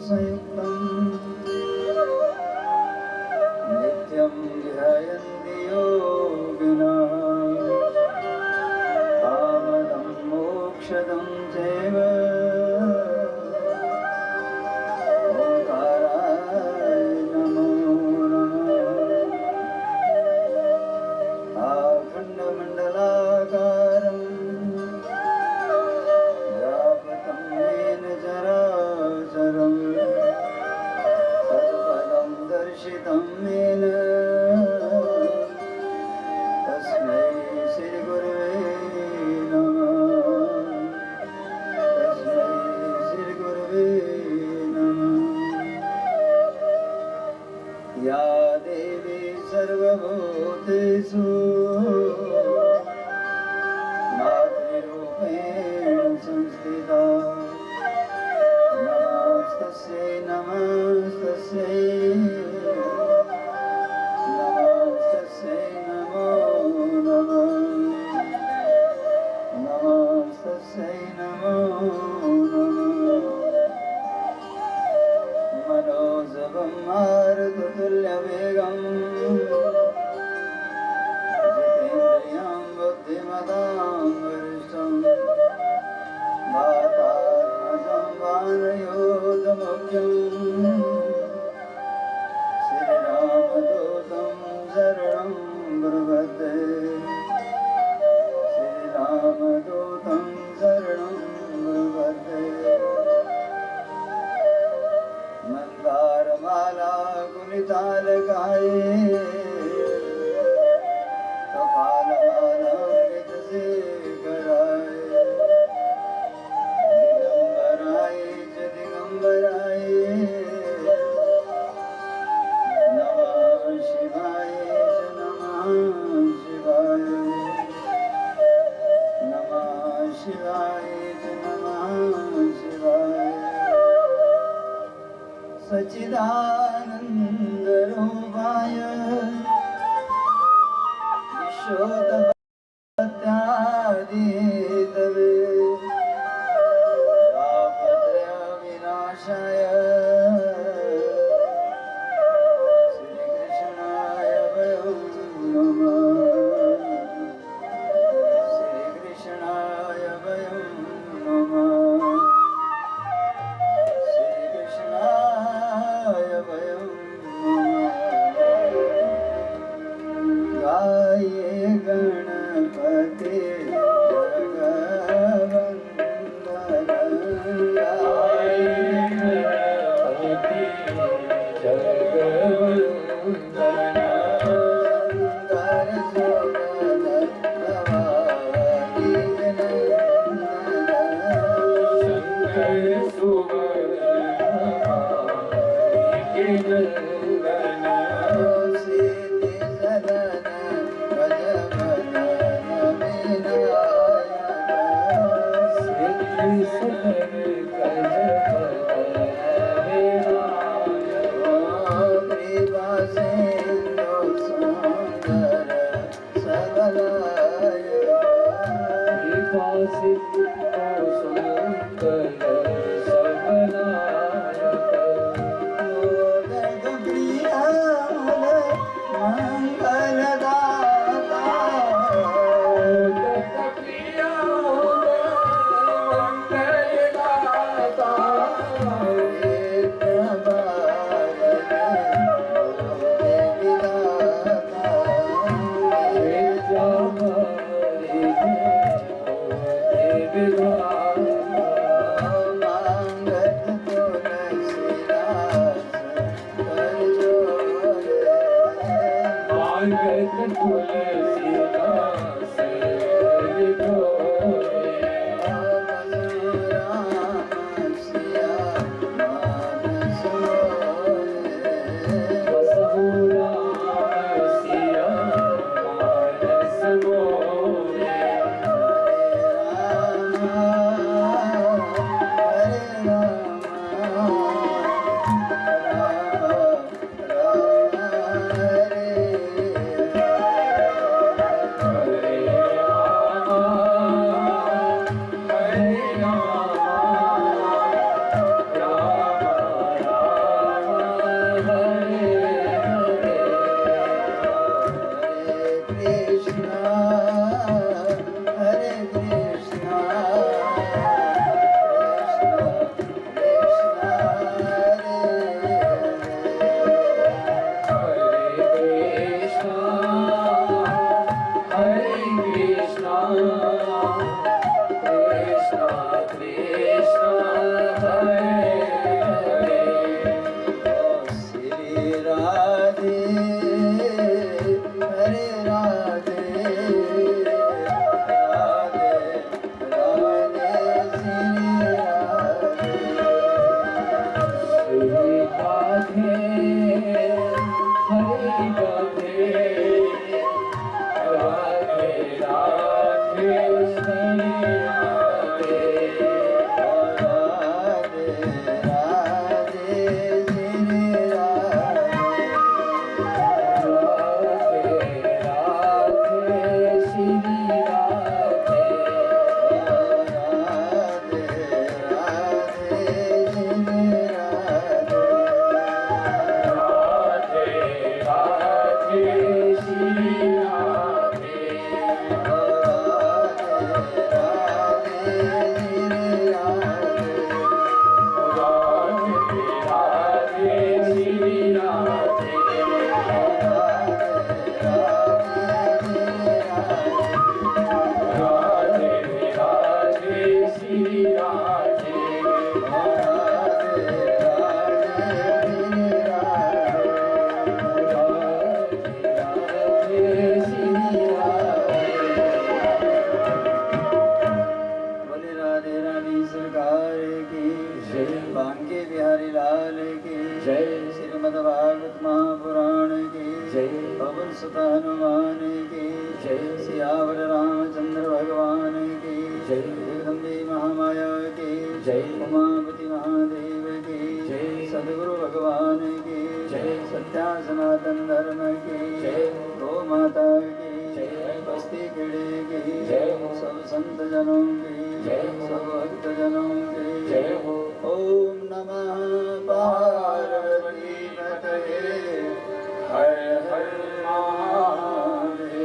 संयुक्तं नित्यं ध्यायन्ति योगिनः कामदं मोक्षदं चैव ओंकाराय नमो नमः। अखण्डमण्डलाकारं व्यापकं येन चराचरं तत्पदं दर्शितं येन तस्मै श्रीगुरवे नमः। तस्मै श्रीगुरवे नमः। या देवी सर्वभूतेषु मातृरूपेण संस्थिता नमस्तस्यै नमस्तस्यै नमस्तस्यै नमो नमः। नमस्तस्यै नमो नमः। मनोजवं मारुततुल्यवेगं जितेन्द्रियं बुद्धिमतां वरिष्ठं वातात्मजं वानयोधमुख्यं श्रीरामदूतं शरणं प्रपद्ये। श्रीरामदूतं शरणं प्रपद्ये। मंदारमाला गुलितालकाये कपालमालांकितशेखराय दिगंबराय च दिगंबराय नमः शिवाय च नमः शिवाय नमः शिवाय च नमः शिवाय। सच्चिदानंद रूपाय विश्वोत्पत्त्यादिहेतवे तापत्रय विनाशाय श्रीकृष्णाय वयं नमः। श्रीकृष्णाय वयं नमः। श्रीकृष्णाय वयं नमः। गाये गणपते जगवन्दन गाये गणपते जगवन्दन शङ्कर सुवरनवादि नन्दन शङ्कर सुवरनवादि नन्दन सिद्धि सदन गजवदन विनायक सिद्धि सदन गजवदन विनायक कृपा सिंधु सुंदर सकलायक कृपा सिंधु सुंदर सकलायक मोदक बांके बिहारी लाल की श्रीमद् भागवत महापुराण की पवन सुत हनुमान की सियावर रामचंद्र भगवान की जगदम्बे महामाया की उमापति महादेव की सदगुरु भगवान की सत्या सनातन धर्म की गौ माता की बस्ती खेड़े की सब संत जनों की सब भक्त जनों की ओम नमः पार्वती पतये हर हर महादेव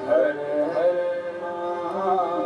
हर हर महादेव।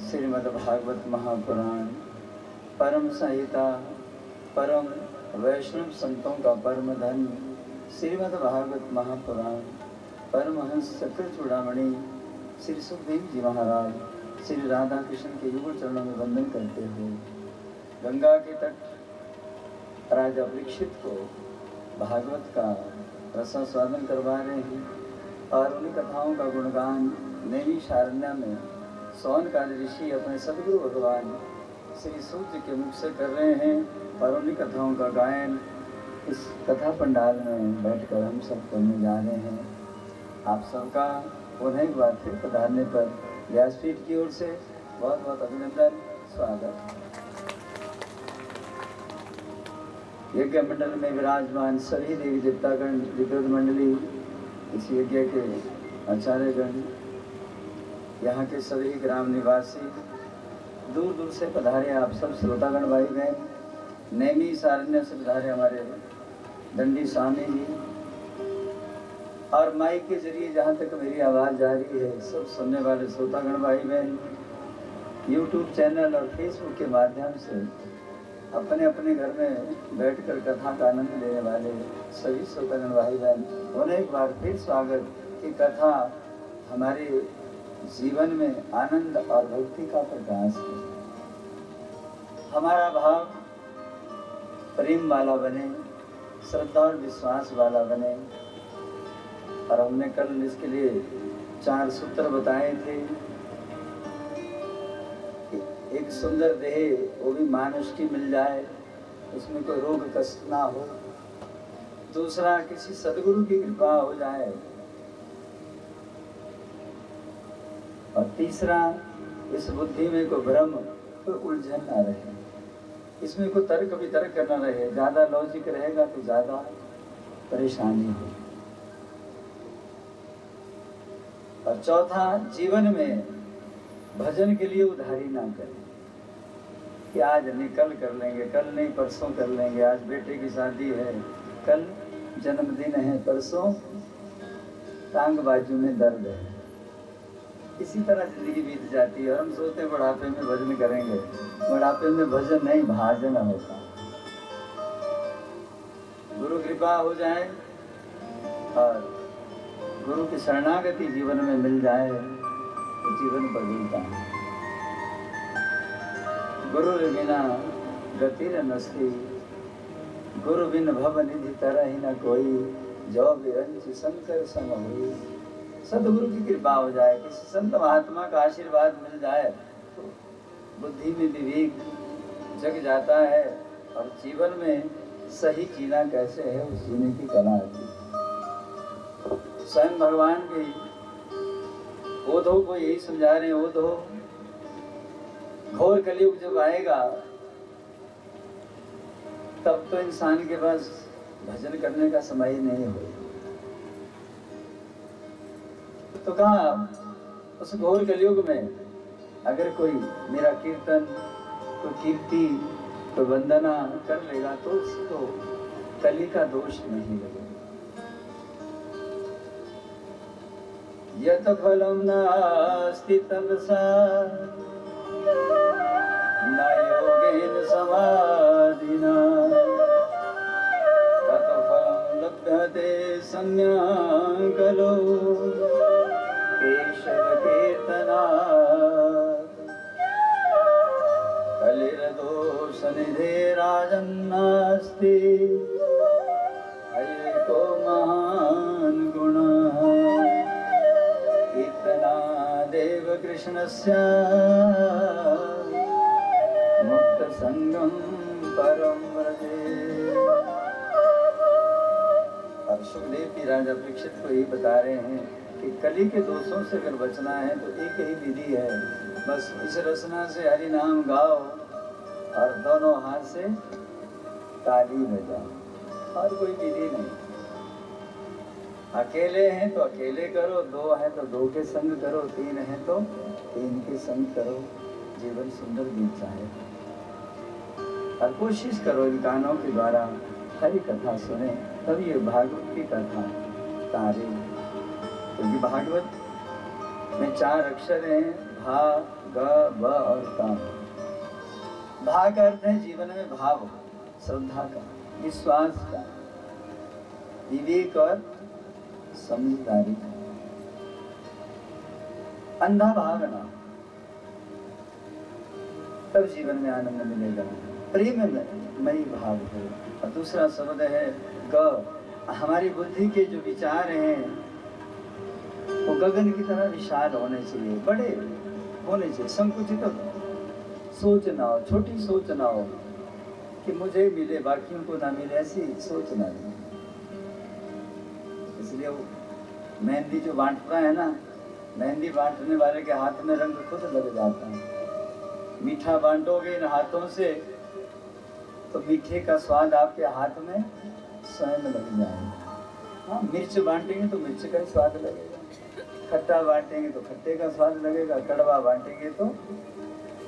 श्रीमद्भागवत महापुराण परम संहिता परम वैष्णव संतों का परम धन श्रीमद्भागवत महापुराण परमहंस चक्र चूड़ामणि श्री सुखदेव जी महाराज श्री राधा कृष्ण के युगल चरणों में वंदन करते हुए गंगा के तट राजा परीक्षित को भागवत का रसास्वादन करवा रहे हैं और उन्हीं कथाओं का गुणगान नैमिषारण्य में सौन का ऋषि अपने सदगुरु भगवान श्री सूर्य के मुख से कर रहे हैं और उन्हीं कथाओं का गायन इस कथा पंडाल में बैठकर हम सब करने जा रहे हैं। आप सबका पुनः एक बार फिर पधारने पर व्यासपीठ की ओर से बहुत बहुत अभिनंदन, स्वागत। यज्ञ मंडल में विराजमान सभी देवी देवतागण, विद्युत मंडली, इस यज्ञ के आचार्यगण, यहाँ के सभी ग्राम निवासी, दूर दूर से पधारे आप सब श्रोतागण भाई बहन, नैमी सारण्य से पधारे हमारे दंडी स्वामी जी, और माइक के जरिए जहाँ तक मेरी आवाज़ जा रही है सब सुनने वाले श्रोतागण भाई बहन, यूट्यूब चैनल और फेसबुक के माध्यम से अपने अपने घर में बैठकर कथा का आनंद लेने वाले सभी श्रोतागण भाई बहन, उन्हें एक बार फिर स्वागत कि कथा हमारे जीवन में आनंद और भक्ति का प्रकाश है। हमारा भाव प्रेम वाला बने, श्रद्धा और विश्वास वाला बने। और हमने कल इसके लिए 4 सूत्र बताए थे। एक सुंदर देह वो भी मानुष की मिल जाए, उसमें कोई रोग कष्ट ना हो। दूसरा, किसी सदगुरु की कृपा हो जाए। और तीसरा, इस बुद्धि में कोई भ्रम, कोई उलझन ना रहे, इसमें कोई तर्क वितर्क ना रहे। ज़्यादा लॉजिक रहेगा तो ज़्यादा परेशानी हो। और चौथा, जीवन में भजन के लिए उधारी ना करें कि आज नहीं कल कर लेंगे, कल नहीं परसों कर लेंगे, आज बेटे की शादी है, कल जन्मदिन है, परसों टांग बाजू में दर्द है। इसी तरह जिंदगी बीत जाती है और हम सोचते हैं बुढ़ापे में भजन करेंगे। बुढ़ापे में भजन नहीं, भाजन होता। गुरु कृपा हो जाए और गुरु की शरणागति जीवन में मिल जाए तो जीवन बदलता है। गुरु बिना गति न नस्ती, गुरु बिन भव निधि तरह ही न कोई, जो विरंच शंकर संग हुई। सदगुरु की कृपा हो जाए, किसी संत महात्मा का आशीर्वाद मिल जाए तो बुद्धि में विवेक जग जाता है और जीवन में सही जीना कैसे है उस जीने की कला आती है। स्वयं भगवान भी ओधो को यही समझा रहे हैं, ओधो घोर कलयुग जब आएगा तब तो इंसान के पास भजन करने का समय नहीं होगा। तो कहा उस घोर कलयुग में अगर कोई मेरा कीर्तन, कोई कीर्ति, कोई वंदना कर लेगा तो उसको कली का दोष नहीं लगेगा। यत फलम नास्ति तपसा न योगेन समाधिना, तत फलम लभ्यते संज्ञा कलो केशव कीर्तना। कलिर्दोष निधे राजन्नास्ति, एको महान गुणः, कीर्तना देव कृष्णस्य मुक्त संगम परम व्रजे। और सुखदेव जी राजा परीक्षित को यही बता रहे हैं कि कली के दोषों से अगर बचना है तो एक ही विधि है, बस इस रचना से हरि नाम गाओ और दोनों हाथ से ताली बजाओ, और कोई विधि नहीं। अकेले हैं तो अकेले करो, 2 हैं तो 2 के संग करो, 3 हैं तो 3 के संग करो, जीवन सुंदर बीत जाए। और कोशिश करो इन कानों के द्वारा हरि कथा सुने, तब ये भागवत की कथा तारे। क्योंकि भागवत में 4 अक्षर हैं, भा, ग, ब और ता। भा का अर्थ है जीवन में भाव, श्रद्धा का, विश्वास का, विवेक और समझदारी का। अंधा भागना, तब जीवन में आनंद मिलेगा। प्रेम में मई भाव हो। और दूसरा शब्द है ग, हमारी बुद्धि के जो विचार हैं वो गगन की तरह विशाल होने चाहिए, बड़े होने चाहिए, संकुचित सोच ना हो, छोटी सोच ना हो कि मुझे मिले बाकियों को ना मिले, ऐसी सोच ना हो। इसलिए वो मेहंदी जो बांटता है ना, मेहंदी बांटने वाले के हाथ में रंग खुद लग जाता है। मीठा बांटोगे इन हाथों से तो मीठे का स्वाद आपके हाथ में स्वयं लग जाएगा। हाँ, मिर्च बांटेंगे तो मिर्च का ही स्वाद लगेगा, खट्टा बांटेंगे तो खट्टे का स्वाद लगेगा, कड़वा बांटेंगे तो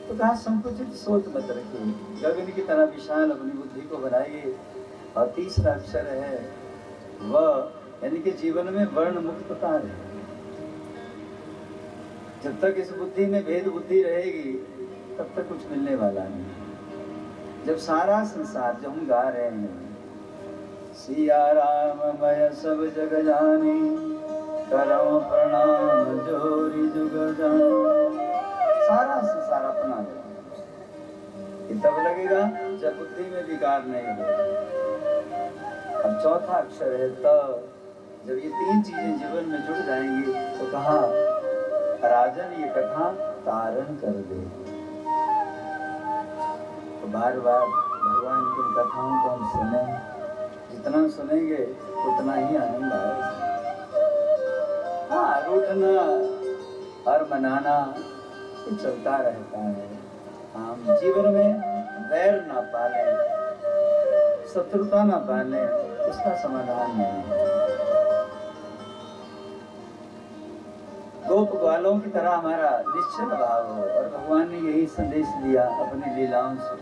कहा संकुचित सोच मत रखिए, गगन की तरह विशाल अपनी बुद्धि को बनाइए। और तीसरा अक्षर है वह, यानी कि जीवन में वर्ण मुक्तता रहे। जब तक इस बुद्धि में भेद बुद्धि रहेगी तब तक कुछ मिलने वाला नहीं। जब सारा संसार, जो हम गा रहे हैं, सिया राम मय सब जग जानी, करम प्रणाम जोरी जुग जानी, सारा संसार अपना है, ये तब लगेगा जब बुद्धि में विकार नहीं हो। अब चौथा अक्षर है त। जब ये तीन चीजें जीवन में जुड़ जाएंगी तो कहा राजन ये कथा तारण कर दे। तो बार बार भगवान की कथाओं को हम सुने, जितना सुनेंगे उतना ही आनंद आएगा। हाँ, रूठना और मनाना ये चलता रहता है। हम जीवन में वैर ना पालें, शत्रुता ना पालें, उसका समाधान नहीं। गोप ग्वालों की तरह हमारा निश्चल भाव हो। और भगवान ने यही संदेश दिया अपनी लीलाओं से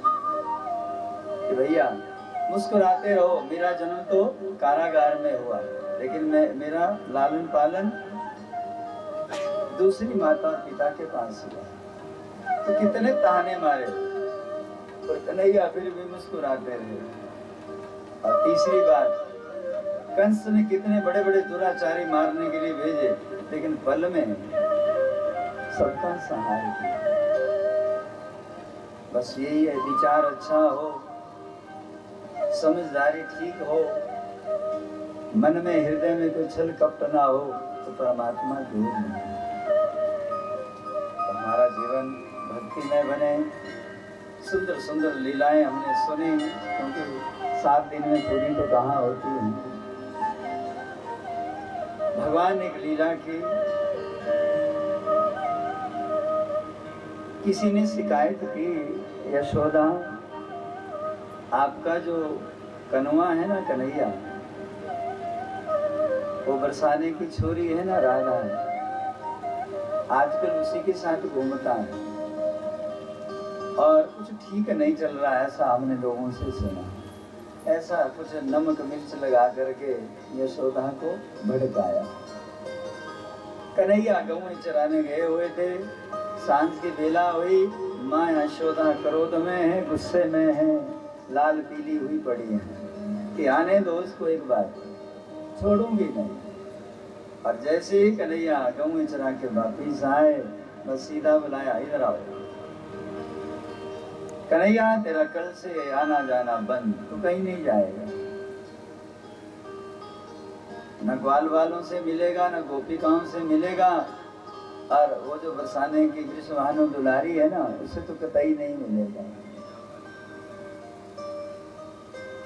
कि भैया मुस्कुराते रहो। मेरा जन्म तो कारागार में हुआ, लेकिन मेरा लालन पालन दूसरी माता और पिता के पास हुआ। तो कितने ताने मारे पर कन्हैया फिर भी मुस्कुराते रहे। और तीसरी बात, कंस ने कितने बड़े बड़े दुराचारी मारने के लिए भेजे, लेकिन पल में सबका सहाय किया। बस यही है, विचार अच्छा हो, समझदारी ठीक हो, मन में हृदय में कोई छल कपट ना हो तो परमात्मा दूर नहीं। तो हमारा जीवन भक्तिमय बने। सुंदर सुंदर लीलाएं हमने सुनी, क्योंकि 7 दिन में पूरी तो कहाँ होती है। भगवान ने एक लीला की, किसी ने शिकायत की, यशोदा आपका जो कनुआ है ना कन्हैया, वो बरसाने की छोरी है ना राधा, आजकल उसी के साथ घूमता है और कुछ ठीक नहीं चल रहा है, ऐसा हमने लोगों से सुना। ऐसा कुछ नमक मिर्च लगा करके यशोदा को भड़काया। कन्हैया गऊ चराने गए हुए थे, सांझ की बेला हुई, माँ यशोदा क्रोध में है, गुस्से में है, लाल पीली हुई पड़ी है कि आने दो उसको एक बार, छोड़ूंगी नहीं। और जैसे ही कन्हैया गऊ चरा के वापिस आए, बस सीधा बुलाया, इधर आओ कन्हैया, तेरा कल से आना जाना बंद, तू कहीं नहीं जाएगा, न ग्वाल वालों से मिलेगा, न गोपिकाओं से मिलेगा, और वो जो बरसाने की वृषभानु दुलारी है ना, उससे तो कतई नहीं मिलेगा।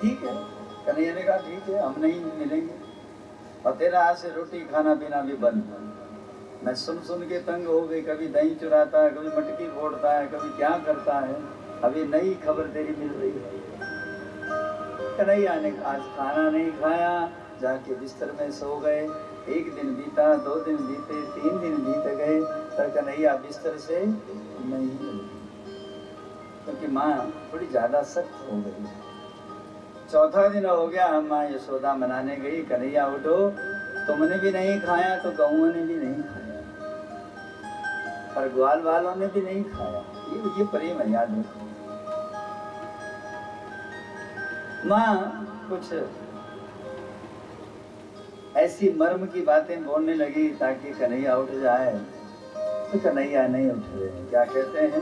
ठीक है, कन्हैया ने कहा ठीक है, हम नहीं मिलेंगे, और तेरा आज से रोटी खाना पीना भी बंद। मैं सुन सुन के तंग हो गई, कभी दही चुराता है, कभी मटकी फोड़ता है, कभी क्या करता है, अभी नई खबर तेरी मिल रही है। कन्हैया ने आज खाना नहीं खाया, जाके बिस्तर में सो गए। 1 दिन बीता, 2 दिन बीते, 3 दिन बीत गए, पर कन्हैया बिस्तर से नहीं मिले, क्योंकि माँ थोड़ी ज्यादा सख्त हो गई। चौथा दिन हो गया, माँ यशोदा मनाने गई, कन्हैया उठो, तुमने भी नहीं खाया तो गौओं ने भी नहीं खाया, और ग्वाल वालों ने भी नहीं खाया। ये प्रेम है, याद रखो। माँ कुछ ऐसी मर्म की बातें बोलने लगी ताकि कन्हैया उठ जाए, तो कन्हैया नहीं उठ रहे। क्या कहते हैं,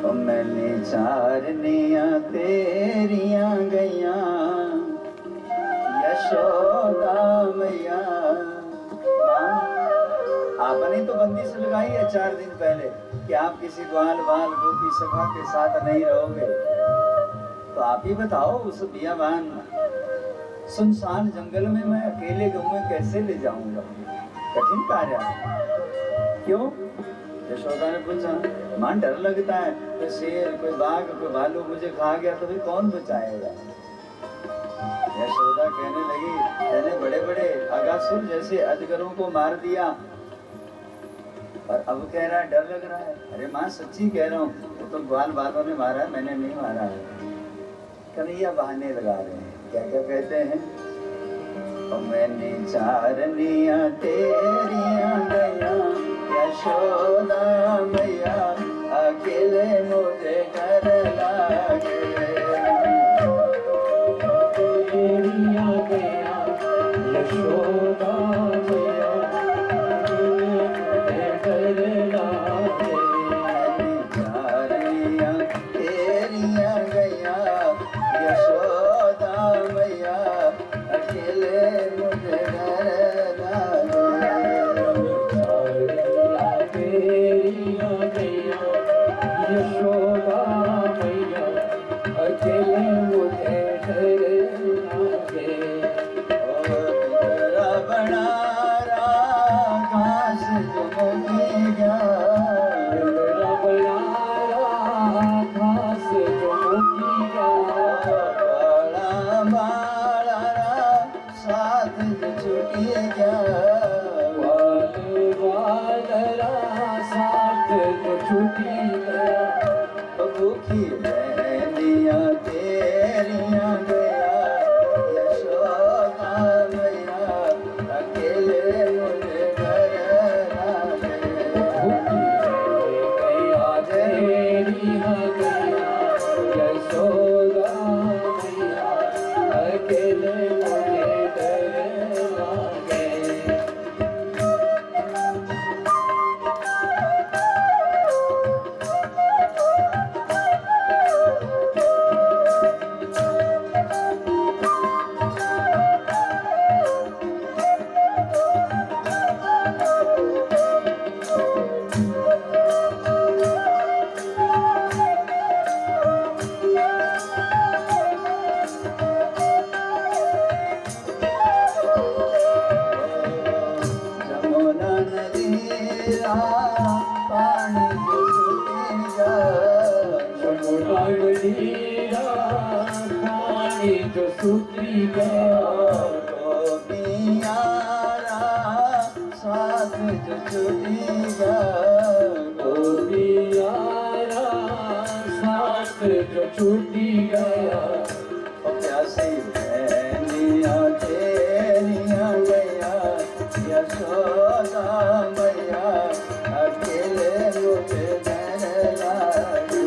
तो मैंने चारनिया तेरिया गैया, यशोदा मैया। आपने तो बंदिश लगाई है 4 दिन पहले कि आप किसी ग्वाल बाल गोपी सखा के साथ नहीं रहोगे, तो आप ही बताओ उस बियाबान सुनसान जंगल में मैं अकेले गऊ कैसे ले जाऊंगा? कठिन कार्य है। क्यों? यशोदा ने पूछा, मां डर लगता है, कोई शेर कोई बाघ कोई भालू मुझे खा गया तो फिर कौन बचाएगा? यशोदा कहने लगी, मैंने बड़े बड़े अगासुर जैसे अजगरों को मार दिया और अब कह रहा है डर लग रहा है। अरे माँ सच्ची कह रहा हूँ, वो तो ग्वाल बालों ने मारा है, मैंने नहीं मारा है। कन्हैया बहाने लगा रहे हैं। क्या क्या कहते हैं? और मैंने चारनिया तेरिया गया यशोदा मैया, अकेले मुझे डर लागे। तेरिया गया यशोदा मैया, अकेले मुझे डर लागे। चारनिया तेरिया गया यशोदा मैया, अकेले मुझे डर लागे। तेरिया गया यशोदा मैया, अकेले मुझे डर लागे। पिंजरा बना घास जो मुझे गया, पिंजरा बना घास जो मुझे गया, बड़ा बाड़ा साथ जो छुटी गया, बाड़ा साथ जो छुटी गया। भूखी रहनिया तेरिया गया यशोदा मैया, अकेले मुझे डर लागे। भूखी गया तेरिया गया यशोदा मैया, अकेले मुझे डर लागे। जमुना नदीरा पानी जो सूखेगा, जमुना नदीरा पानी जो सूखी गया, गोपियारा साथ जो छूटी गया, गोपियारा साथ जो छूटी गया। प्यासी रहनिया तेरिया गया यशोदा मैया, अकेले मुझे डर लागे।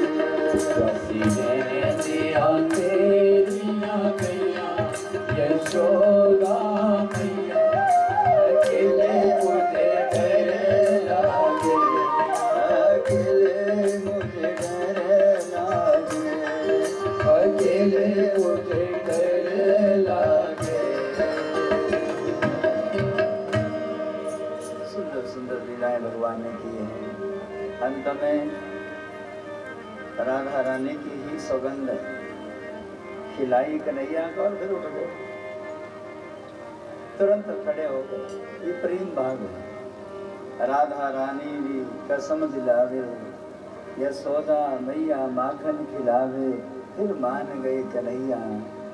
प्यासी रहनिया तेरिया गया यशोदा मैया, अकेले मुझे डर लागे, अकेले मुझे डर लागे, अकेले मुझे डर लागे। सुंदर सुंदर लीलाएं भगवान ने की हैं। अंत में राधा रानी की ही सौगंध खिलाई कन्हैया को और फिर उठ गए, तुरंत खड़े हो गए। ये प्रेम भाग है। राधा रानी भी कसम दिलावे, यशोदा मैया माखन खिलावे, फिर मान गए कन्हैया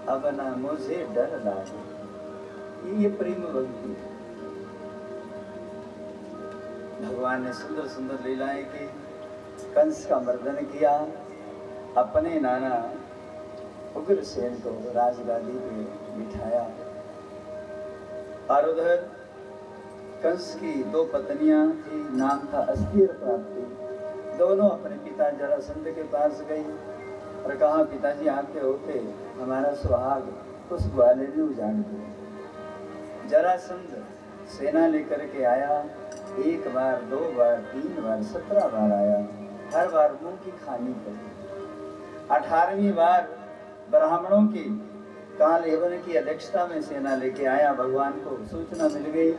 अब ना मुझे डर लागे। ये प्रेम भक्ति है। भगवान ने सुंदर सुंदर लीलाएं की। कंस का मर्दन किया, अपने नाना उग्रसेन को राजगादी पे बिठाया। और उधर कंस की 2 पत्नियां थी, नाम था अस्थिर प्राप्ति। दोनों अपने पिता जरासंध के पास गई और कहा, पिताजी आपके होते हमारा सुहाग उस ग्वाले ने उजाड़ दिया। जरासंध सेना लेकर के आया, 1 बार 2 बार 3 बार 17 बार आया, हर बार मुंह की खानी पड़ी। 18वीं बार ब्राह्मणों की काल एवं की अध्यक्षता में सेना लेके आया। भगवान को सूचना मिल गई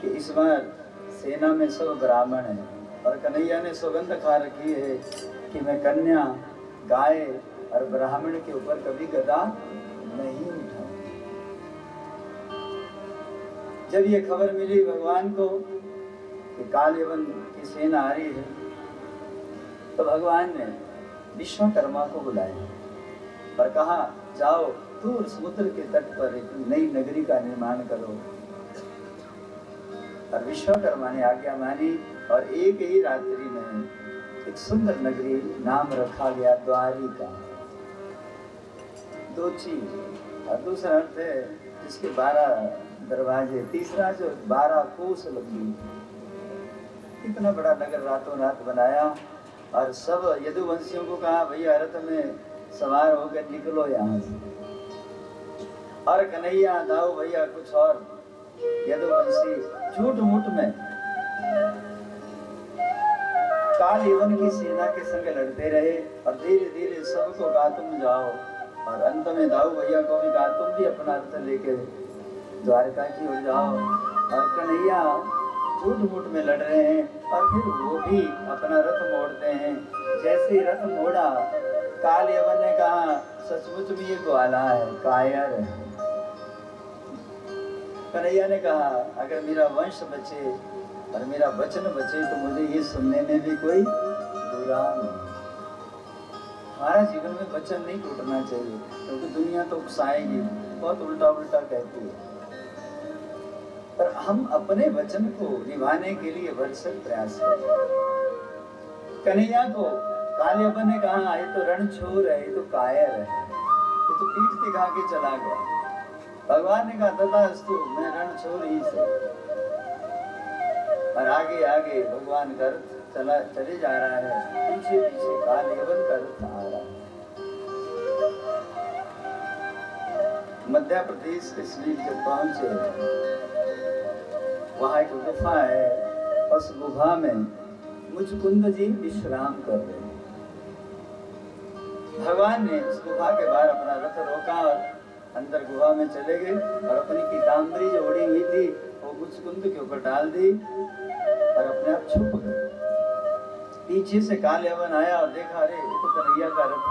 कि इस बार सेना में सब ब्राह्मण हैं, और कन्हैया ने सौगंध खा रखी है कि मैं कन्या, गाय और ब्राह्मण के ऊपर कभी गदा नहीं उठाऊं। जब ये खबर मिली भगवान को कि काल यवन की सेना आ रही है, तो भगवान ने विश्वकर्मा को बुलाया और कहा, जाओ दूर समुद्र के तट पर एक नई नगरी का निर्माण करो। और विश्वकर्मा ने आज्ञा मानी और एक ही रात्रि में एक सुंदर नगरी नाम रखा गया द्वारिका। दो चीज, और दूसरा अर्थ है जिसके 12 दरवाजे, तीसरा जो 12 कोस लंबी। इतना बड़ा नगर रातों रात बनाया और सब यदुवंशियों को कहा, भैया रथ में सवार होकर निकलो यहाँ से। और कन्हैया, दाऊ भैया, कुछ और यदुवंशी झूठ मूठ में काल यवन की सेना के संग लड़ते रहे और धीरे धीरे सबको कहा तुम जाओ, और अंत में दाऊ भैया को भी कहा तुम भी अपना रथ लेके द्वारका की ओर जाओ। और कन्हैया झूठ मूठ में लड़ रहे हैं और फिर वो भी अपना रथ मोड़ते हैं। जैसे ही रथ मोड़ा, काल यवन ने कहा, सचमुच में ये ग्वाला है, कायर है। कन्हैया ने कहा, अगर मेरा वंश बचे और मेरा वचन बचे तो मुझे ये सुनने में भी कोई बुरा नहीं। हमारा जीवन में वचन नहीं टूटना चाहिए, क्योंकि दुनिया तो उकसाएगी, बहुत उल्टा उल्टा कहती है। पर हम अपने वचन को निभाने के लिए भरसक प्रयास करें। कन्हैया को काल यवन ने कहा, ये तो रणछोर है, ये तो कायर है, ये तो पीठ दिखा के चला गया। भगवान ने कहा, तथास्तु, मैं रणछोर ही से। और आगे आगे भगवान का रथ चले जा रहा है, पीछे पीछे काल यवन का रथ आ रहा है। मध्य प्रदेश के समीप जब पहुंचे, वहां एक गुफा है, उस गुफा में मुचकुंद जी विश्राम कर रहे हैं। भगवान ने उस गुफा के बाहर अपना रथ रोका और अंदर गुफा में चले गए और अपनी पीताम्बरी जो ओढ़ी हुई थी वो मुचकुंद के ऊपर डाल दी और अपने आप छुप गए। पीछे से काल यवन आया और देखा, अरे ये तो कन्हैया का रथ।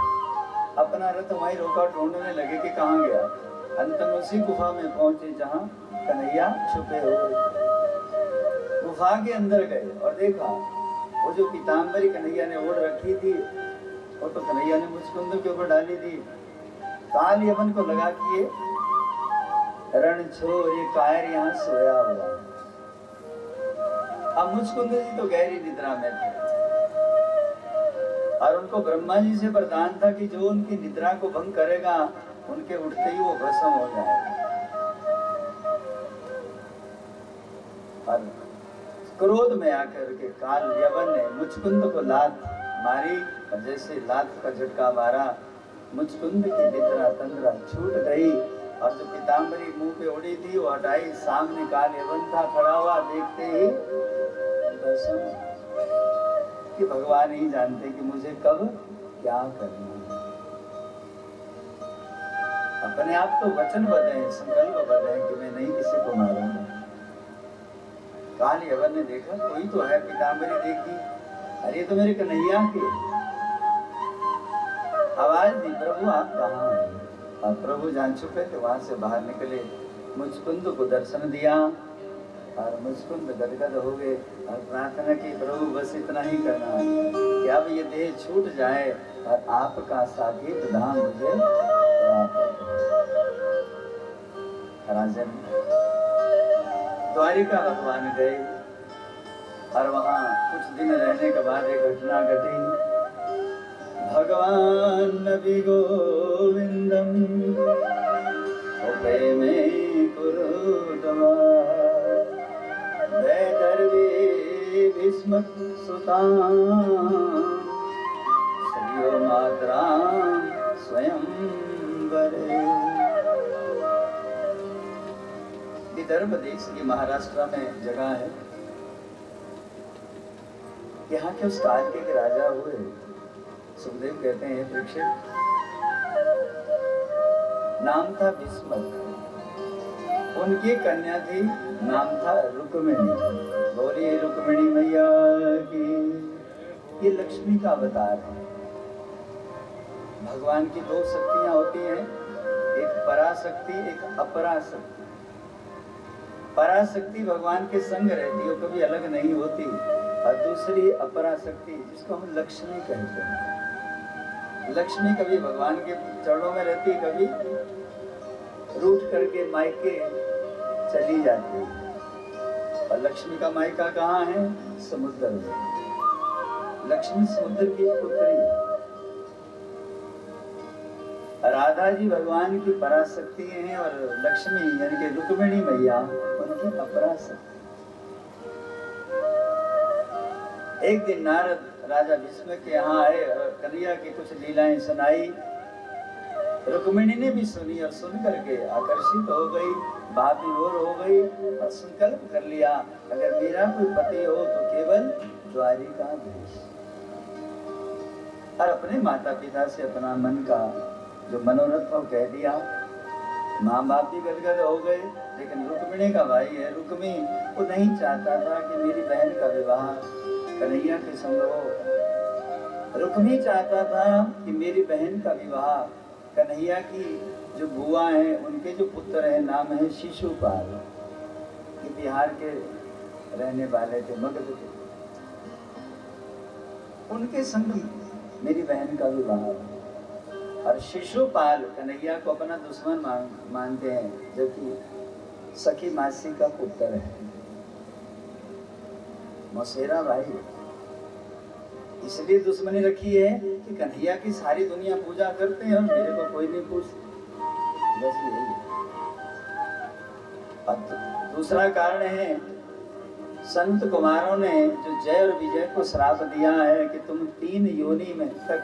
अपना रथ वहीं रोका, ढूंढने लगे कि कहाँ गया। अंत में उसी गुफा में पहुंचे जहाँ कन्हैया छुपे हुए। गुफा के अंदर गए और देखा, वो जो पीताम्बरी कन्हैया ने ओढ़ रखी थी वो तो कन्हैया ने मुचकुंद के ऊपर डाली थी। काल यवन को लगा कि ये रणछोर, ये कायर यहाँ सोया हुआ। अब मुचकुंद जी तो गहरी निद्रा में थे और उनको ब्रह्मा जी से वरदान था कि जो उनकी निद्रा को भंग करेगा, उनके उठते ही वो भस्म हो जाएगा। और क्रोध में आकर के काल यवन ने मुचकुंद को लात मारी और जैसे लात का झटका मारा, मुचकुंद की निद्रा तंद्रा छूट गई और जो पीताम्बरी मुंह पे उड़ी थी वो हटाई। सामने काल यवन था खड़ा हुआ, देखते ही दर्शन कि भगवान ही जानते कि मुझे कब क्या करना है। अपने आप तो वचनबद्ध है, संकल्पबद्ध है कि मैं नहीं किसी को मारूंगा। काल यवन ने देखा कोई तो है, पीताम्बरी देखी, अरे तो मेरे कन्हैया की। आवाज दी, प्रभु आप कहाँ हैं? और प्रभु जान चुके थे, वहां से बाहर निकले, मुचकुंद को दर्शन दिया और मुचकुंद गदगद हो गए और प्रार्थना की, प्रभु बस इतना ही करना है कि अब ये देह छूट जाए और आपका साकेत धाम मुझे प्राप्त हो। राजन द्वारिका भगवान गए और वहां कुछ दिन रहने के बाद एक घटना घटी। भगवान नबी गोविंदम में कुरुतमा वैदर्भी भीष्म सुतां सयो मात्रा स्वयं वरे। विदर्भ देश की महाराष्ट्र में जगह है, यहाँ के उस काल के राजा हुए, सुखदेव कहते हैं परीक्षित, नाम था भीष्म, उनकी कन्या थी, नाम था रुक्मिणी। बोलिए रुक्मिणी मैया की। ये लक्ष्मी का अवतार है। भगवान की दो शक्तियां होती हैं, एक पराशक्ति, एक अपराशक्ति। पराशक्ति भगवान के संग रहती है, कभी अलग नहीं होती, और दूसरी अपराशक्ति जिसको हम लक्ष्मी कहते हैं। लक्ष्मी कभी भगवान के चरणों में रहती, कभी रूठ करके मायके चली जाती है। और लक्ष्मी का मायका कहाँ है? समुद्र में। लक्ष्मी समुद्र की पुत्री। राधा जी भगवान की पराशक्ति हैं और लक्ष्मी यानी कि रुक्मिणी मैया उनकी अपराशक्ति। एक दिन नारद राजा भीष्म के यहाँ आए और कन्हैया की कुछ लीलाएं सुनाई। रुक्मिणी ने भी सुनी और सुन करके आकर्षित हो गई, बात विभोर हो गई और संकल्प कर लिया, अगर मेरा कोई पति हो तो केवल द्वारिकाधीश। और अपने माता पिता से अपना मन का जो मनोरथ वो कह दिया। माँ बाप भी गदगद हो गए, लेकिन रुक्मिणी का भाई है रुक्मी, वो नहीं चाहता था कि मेरी बहन का विवाह कन्हैया के संग हो। रुक्मी चाहता था कि मेरी बहन का विवाह कन्हैया की जो बुआ है उनके जो पुत्र है, नाम है शिशुपाल, ये बिहार के रहने वाले थे, मगध के, उनके संग मेरी बहन का विवाह। और शिशुपाल कन्हैया को अपना दुश्मन मानते हैं, जबकि सखी मासी का पुत्र है, मौसेरा भाई। इसलिए दुश्मनी रखी है कि कन्हैया की सारी दुनिया पूजा करते हैं और मेरे को कोई नहीं पूछता, बस यही। और दूसरा कारण है, संत कुमारों ने जो जय और विजय को श्राप दिया है कि तुम 3 योनि में तक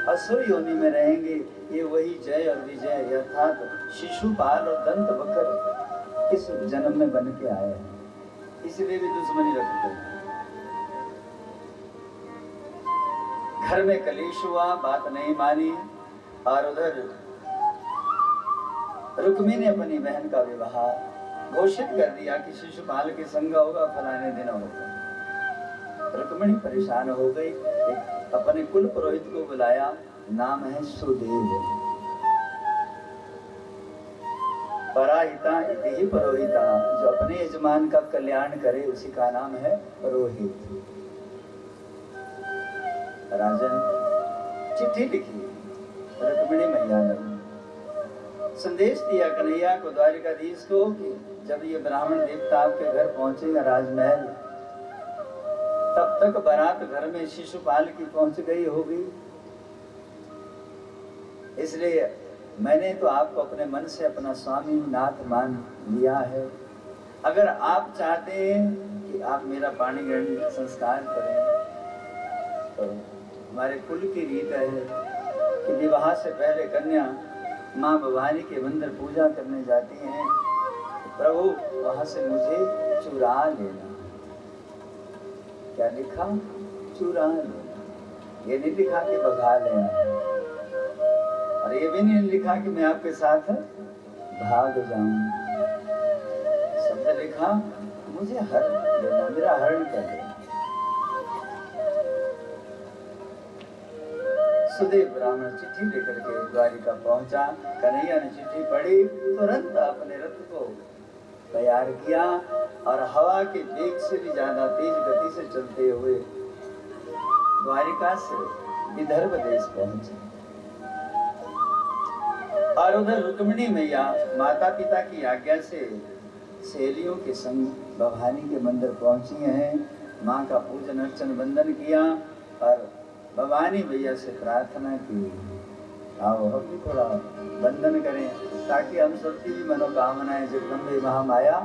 असुर योनि में रहेंगे, ये वही जय और विजय अर्थात शिशुपाल और दंत वक्र इस जन्म में बन के आए हैं, इसलिए भी दुश्मनी रखते हैं। घर में कलेश हुआ, बात नहीं मानी, और उधर रुक्मी ने अपनी बहन का विवाह घोषित कर दिया कि शिशुपाल के संग होगा, फलाने दिन होगा। रुक्मिणी परेशान हो गई, एक अपने कुल पुरोहित को बुलाया, नाम है सुदेव। पराहिता इति ही पुरोहिता, जो अपने यजमान का कल्याण करे उसी का नाम है पुरोहित। राजन चिट्ठी लिखी रुक्मिणी मैया ने, संदेश दिया कन्हैया को, द्वारिकाधीश को, कि जब ये ब्राह्मण देवता आपके घर पहुंचेगा राजमहल, तब तक बारात घर में शिशुपाल की पहुंच गई होगी। इसलिए मैंने तो आपको अपने मन से अपना स्वामी नाथ मान लिया है। अगर आप चाहते हैं कि आप मेरा पाणी ग्रहण संस्कार करें, तो हमारे कुल की रीत है कि विवाह से पहले कन्या माँ भवानी के मंदिर पूजा करने जाती हैं, तो प्रभु वहां से मुझे चुरा लेना। क्या लिखा? चुरा लेना। ये नहीं लिखा कि भगा लेना, और ये भी नहीं लिखा कि मैं आपके साथ भाग जाऊं। शब्द लिखा मुझे हरण लेना, मेरा हरण कर लेना। सुदेव ब्राह्मण चिट्ठी लेकर के द्वारिका पहुंचा। कन्हैया ने चिट्ठी पढ़ी, तुरंत अपने रथ को तैयार किया और हवा के वेग से भी ज्यादा तेज गति से चलते हुए द्वारिका से विदर्भ देश पहुंचे। और उधर रुक्मिणी मैया माता पिता की आज्ञा से सहेलियों के संग भवानी के मंदिर पहुंची हैं। माँ का पूजन अर्चन वंदन किया और भवानी भैया से प्रार्थना की, आओ हम भी थोड़ा वंदन करें ताकि हम सबकी भी मनोकामनाएं जगदम्बे महामाया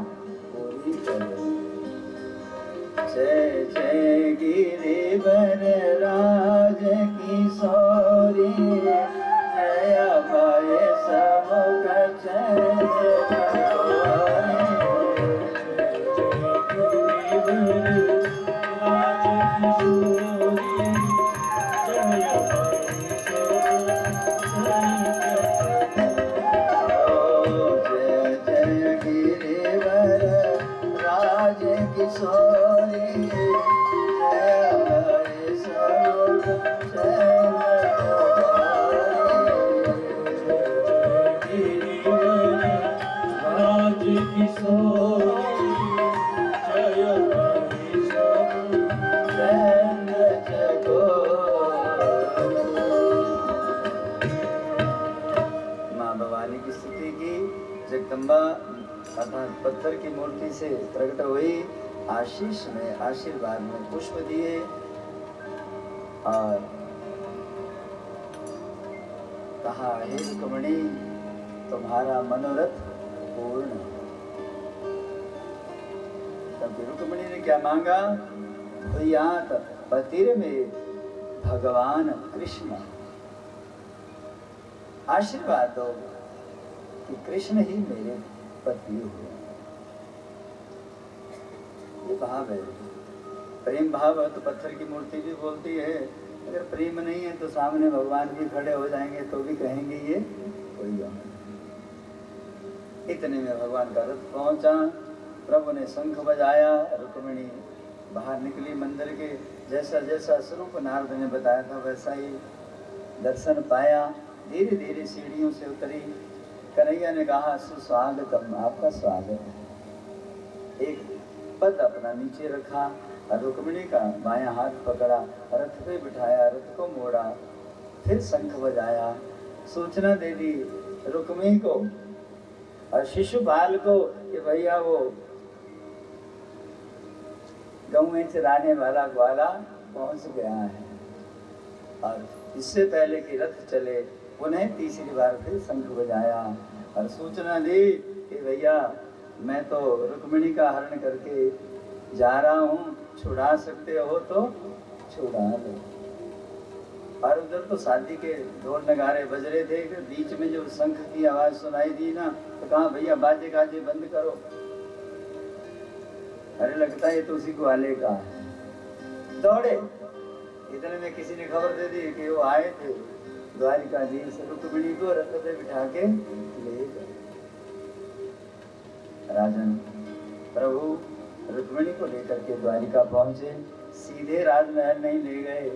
पूरी करें। जय जय गिरिवर राज किशोरी, जय माय समुख किशोरी जगदम्बा अर्थात पत्थर की मूर्ति से प्रकट हुई, आशीष में आशीर्वाद में पुष्प दिए और कहा, हे रुक्मिणी तुम्हारा मनोरथ पूर्ण। तब रुक्मिणी ने क्या मांगा, तो यहाँ पतिर में भगवान कृष्ण आशीर्वाद दो कि कृष्ण ही मेरे पति हुए। ये भाव है, प्रेम भाव है तो पत्थर की मूर्ति भी बोलती है, अगर प्रेम नहीं है तो सामने भगवान भी खड़े हो जाएंगे तो भी कहेंगे ये कोई बात नहीं। इतने में भगवान का रथ पहुंचा, प्रभु ने शंख बजाया, रुक्मिणी बाहर निकली मंदिर के। जैसा जैसा स्वरूप नारद ने बताया था वैसा ही दर्शन पाया। धीरे धीरे सीढ़ियों से उतरी। कन्हैया ने कहा, सुस्वागतम, आपका स्वागत है। एक पद अपना नीचे रखा और रुक्मिणी का बायां हाथ पकड़ा, रथ पे बिठाया, रथ को मोड़ा, फिर शंख बजाया, सूचना दे दी रुक्मिणी को और शिशुपाल को कि भैया वो गौएं चराने वाला ग्वाला पहुंच गया है। और इससे पहले कि रथ चले उन्हें तीसरी बार फिर शंख बजाया और सूचना दी कि भैया मैं तो रुक्मिणी का हरण करके जा रहा हूँ, छुड़ा सकते हो तो छुड़ा लो। और उधर तो शादी के ढोल नगारे बज रहे थे, फिर बीच में जो शंख की आवाज सुनाई दी ना, तो कहा भैया बाजे गाजे बंद करो, अरे लगता है तो उसी ग्वाले का है। दौड़े, इतने में किसी ने खबर दे दी कि वो आए थे द्वारिकाधीश, रुक्मिणी को रथ पे बिठा के ले गए। राजन प्रभु रुक्मिणी को लेकर के द्वारिका पहुंचे, सीधे राजमहल नहीं ले गए,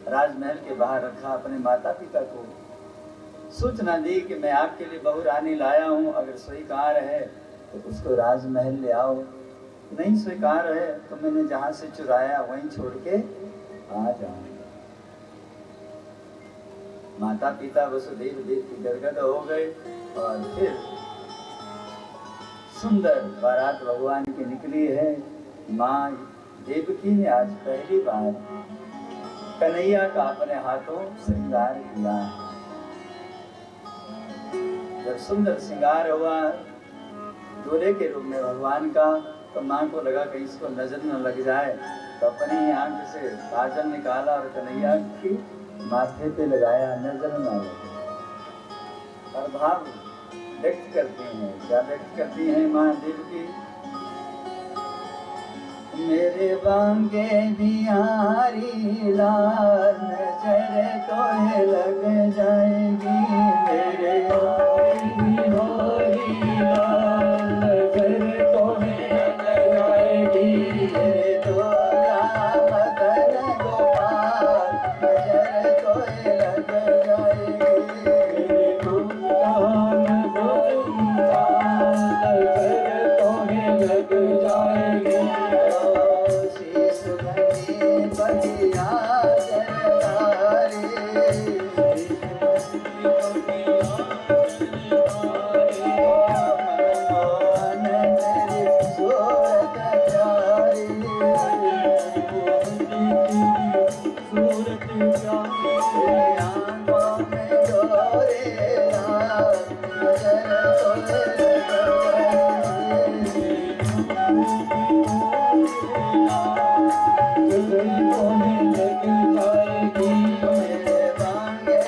राजमहल के बाहर रखा, अपने माता पिता को सूचना दी कि मैं आपके लिए बहू रानी लाया हूँ, अगर स्वीकार है तो उसको राजमहल ले आओ, नहीं स्वीकार है तो मैंने जहां से चुराया वहीं छोड़ के आ जाऊंगा। माता पिता वसुदेव देवकी गदगद हो गए और फिर सुंदर बारात भगवान की निकली है। माँ देवकी ने आज पहली बार कन्हैया का अपने हाथों श्रृंगार किया। जब सुंदर श्रृंगार हुआ दूल्हे के रूप में भगवान का, तो माँ को लगा कि इसको नजर न लग जाए, तो अपनी आंख से काजल निकाला और कन्हैया की माथे पे लगाया, नजर न लगे। और भाव व्यक्त करती हैं, क्या व्यक्त करती हैं माँ देवकी, मेरे बांगे बिहारी लाल नजर तो लग जाएगी, मेरे बांगे बिहारी लाल नजर तो लग जाएगी, मेरे तो मदन गोपाल नजर तो लग जाएगी, मेरे तो मदन गोपाल नजर तो लग जाएगी। मेरे बांगे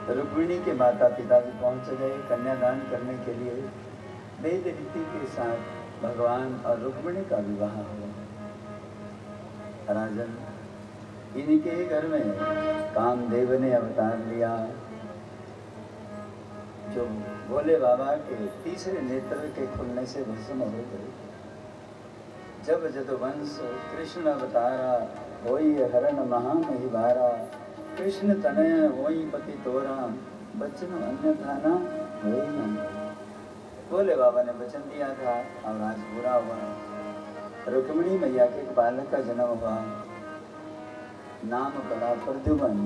रुक्मिणी के माता पिता भी पहुंच गए कन्यादान करने के लिए। वेद रीति के साथ भगवान और रुक्मिणी का विवाह हुआ। राजन, इनके घर में कामदेव ने अवतार लिया, जो भोले बाबा के तीसरे नेत्र के खुलने से भस्म हो गए। जब जदुवंश कृष्ण अवतारा, होई हरण महामहिवारा, कृष्ण तनय होई पति तोरा, बचन अन्यथा न होई न। भोले बाबा ने वचन दिया था और आज पूरा हुआ। रुक्मिणी मैया के एक बालक का जन्म हुआ, नाम पड़ा प्रद्युमन।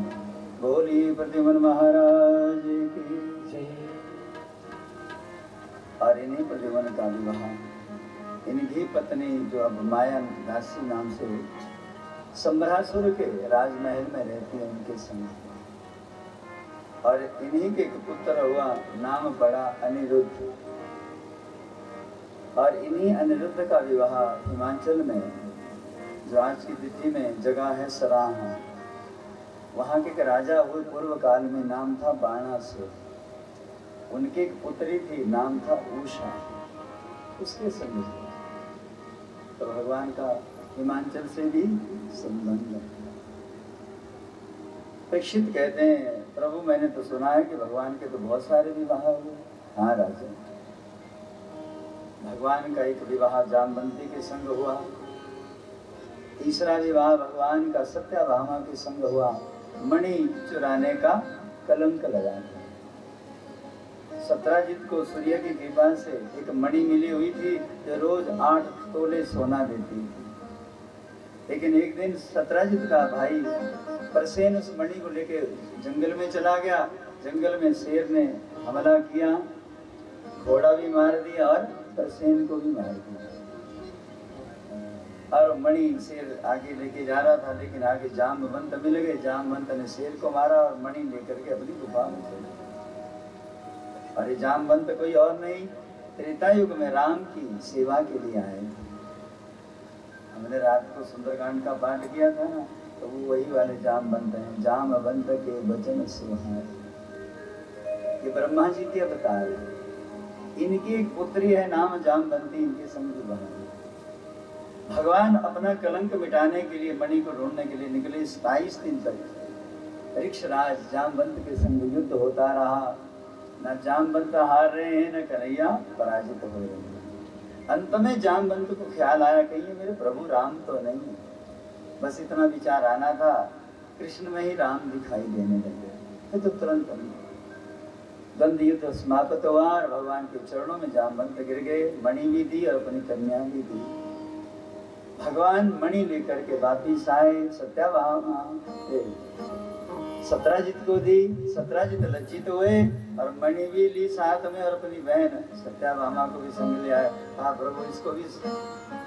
बोली प्रद्युमन महाराज की जय। और इन्हीं प्रद्युमन का विवाह इनकी पत्नी, जो अब माया दासी नाम से संभरासुर के राजमहल में रहती है, उनके संग। और इन्हीं के एक पुत्र हुआ, नाम पड़ा अनिरुद्ध। और इन्हीं अनिरुद्ध का विवाह हिमाचल में, जो आज की तिथि में जगह है सराह, वहाँ के एक राजा हुए पूर्व काल में, नाम था बाणासुर। उनकी एक पुत्री थी, नाम था उषा, उसके संग। तो भगवान का हिमाचल से भी संबंध है। परीक्षित कहते हैं, प्रभु मैंने तो सुना है कि भगवान के तो बहुत सारे विवाह हुए। हाँ राजा, भगवान का एक विवाह जामवंती के संग हुआ, तीसरा विवाह भगवान का सत्याभामा के संग हुआ, मणि चुराने का कलंक लगाने। सत्राजित को सूर्य की कृपा से एक मणि मिली हुई थी, जो रोज 8 तोले सोना देती थी। लेकिन एक दिन सत्राजित का भाई परसेन उस मणि को लेकर जंगल में चला गया। जंगल में शेर ने हमला किया, घोड़ा भी मार दिया और परसेन को भी मार दिया। और मणि शेर आगे लेके जा रहा था, लेकिन आगे जामवंत मिल गए। जामवंत ने शेर को मारा और मणि लेकर के अपनी गुफा में चले। और जामवंत कोई और नहीं, त्रेता युग में राम की सेवा के लिए आए। हमने रात को सुंदरकांड का पाठ किया था ना, तो वो वही वाले जामवंत हैं। जामवंत के वचन सुहाए, ये ब्रह्मा जी के अवतार है। इनकी एक पुत्री है, नाम जामवंती, इनके संग विवाह। भगवान अपना कलंक मिटाने के लिए मणि को ढूंढने के लिए निकले। 27 दिन तक ऋक्षराज जामवंत के संग युद्ध होता रहा। न जामवंत हार रहे हैं, न कन्हैया पराजित हो रहे हैं। अंत में जामवंत को ख्याल आया, कहीं मेरे प्रभु राम तो नहीं। बस इतना विचार आना था, कृष्ण में ही राम दिखाई देने लगे। तो तुरंत द्वंद्व युद्ध समाप्त हुआ और भगवान के चरणों में जामवंत गिर गए। मणि भी दी और अपनी कन्या भी दी। भगवान मणि लेकर के वापिस आए। सत्याभामा सत्राजित को दी। सत्राजित लज्जित हुए और मणि भी ली साथ में, और अपनी बहन सत्याभामा को भी संग ले आए। हाँ प्रभु, इसको भी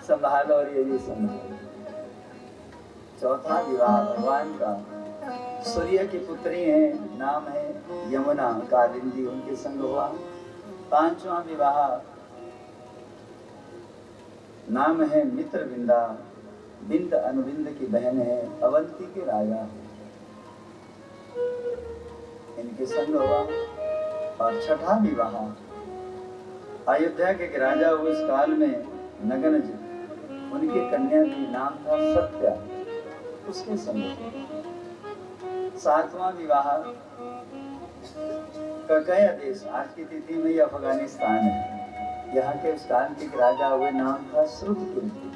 संभालो और ये भी संभालो। चौथा विवाह भगवान का सूर्य की पुत्री है, नाम है यमुना कालिंदी, उनके संग हुआ। पांचवा विवाह नाम है मित्र बिंदा, बिंद अनुबिंद की बहन है, अवंती के राजा, इनके संग हुआ। और छठा विवाह अयोध्या के राजा हुए इस काल में नगनज, उनकी कन्या की नाम था सत्या, उसके संग। सातवां विवाह ककया देश, आज की तिथि में यह अफगानिस्तान है, यहाँ के उस काल के राजा हुए, नाम था श्रुतकीर्ति,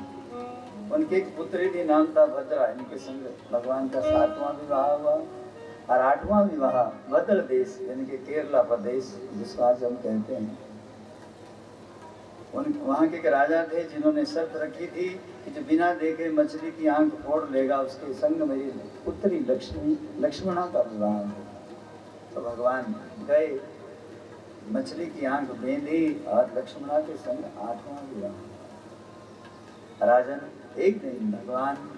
उनके एक पुत्री थी, नाम था भद्रा, इनके संग भगवान का सातवां विवाह हुआ। और आठवां विवाह भद्र देश यानी कि केरला प्रदेश, जिसको आज हम कहते हैं, वहाँ के राजा थे जिन्होंने शर्त रखी थी कि जो बिना देखे मछली की आंख फोड़ लेगा, उसके संग मेरी पुत्री लक्ष्मणा का विवाह हो। तो भगवान गए, मछली की आंख बेंधी और लक्ष्मणा के संग आठवां विवाह। राजन, एक दिन भगवान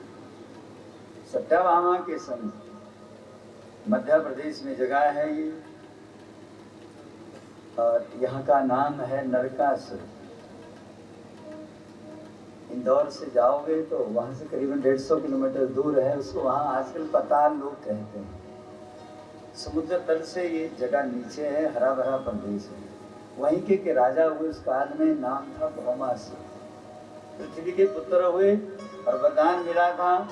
सत्याभामा के संग, मध्य प्रदेश में जगह है ये, और यहाँ का नाम है नरकासुर। इंदौर से जाओगे तो वहाँ से करीबन 150 किलोमीटर दूर है, उसको वहाँ आजकल पाताल लोक कहते हैं। समुद्र तल से ये जगह नीचे है, हरा भरा प्रदेश है। वहीं के राजा हुए उस काल में, नाम था भौमासुर। पृथ्वी के पुत्र हुए और वरदान मिला था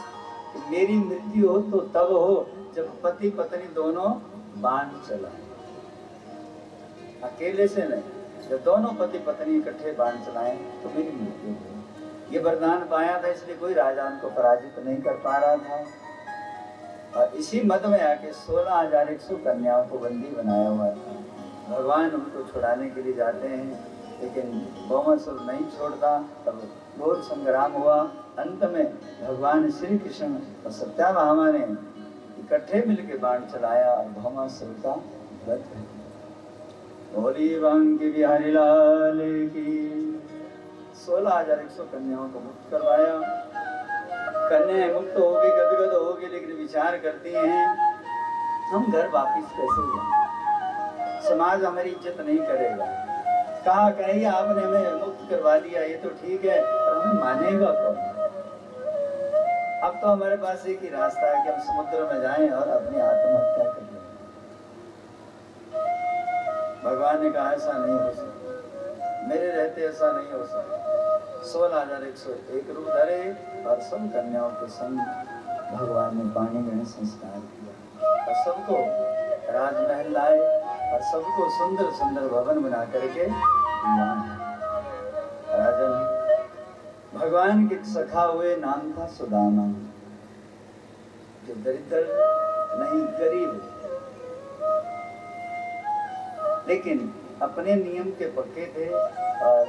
कि मेरी मृत्यु हो तो तब हो जब पति पत्नी दोनों बाण चलाएं। अकेले से नहीं, जब दोनों पति पत्नी इकट्ठे बाण चलाएं तो मेरी मृत्यु हो। ये वरदान पाया था, इसलिए कोई राजा उनको पराजित नहीं कर पा रहा था। और इसी मद में आके 16,100 कन्याओं को बंदी बनाया हुआ था। भगवान उनको छुड़ाने के लिए जाते हैं, लेकिन भौमासुर नहीं छोड़ता। तब घोर संग्राम हुआ। अंत में भगवान श्री कृष्ण और सत्याभामा ने इकट्ठे मिलकर बाण चलाया और भौमासुर का वध किया। बोली बांके बिहारी लाल की। 16,100 कन्याओं को मुक्त करवाया। कन्याएं मुक्त होगी, गदगद होगी, लेकिन विचार करती हैं हम घर वापिस कैसे जाएं? समाज हमारी इज्जत नहीं करेगा। कहा कन्हैया आपने हमें मुक्त करवा लिया, ये तो ठीक है, पर हमें मानेगा कौन? अब तो हमारे पास एक ही रास्ता है कि हम समुद्र में जाएं और अपनी आत्महत्या कर लें। भगवान ने कहा ऐसा नहीं हो सकता, मेरे रहते ऐसा नहीं हो सकता। 16,101 रूप धरे और सब कन्याओं के संग भगवान ने पानी में संस्कार किया और सबको राजमहल लाए और सबको सुंदर सुंदर भवन बना करके राजन भगवान के सखा हुए, नाम था सुदामा, जो दरिद्र नहीं गरीब, लेकिन अपने नियम के पक्के थे। और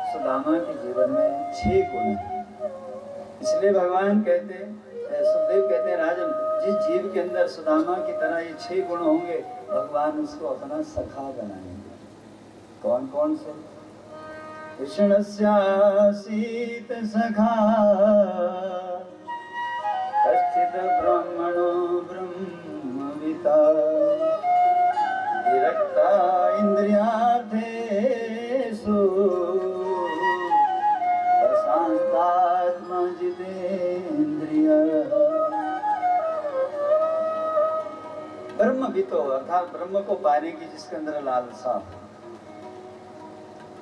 सुदामा के जीवन में 6 गुण हैं। इसलिए भगवान कहते, सुखदेव कहते हैं, राजन जिस जीव के अंदर सुदामा की तरह ये 6 गुण होंगे, भगवान उसको अपना सखा बनाएंगे। कौन कौन से? कृष्णस्यासीत सखा कश्चित् ब्रह्मणो ब्रह्मविता विरक्ता इंद्रियार्थेषु प्रशान्तात्मा जितेन्द्रियः। ब्रह्मवितो अर्थात ब्रह्म को पाने की जिसके अंदर लालसा,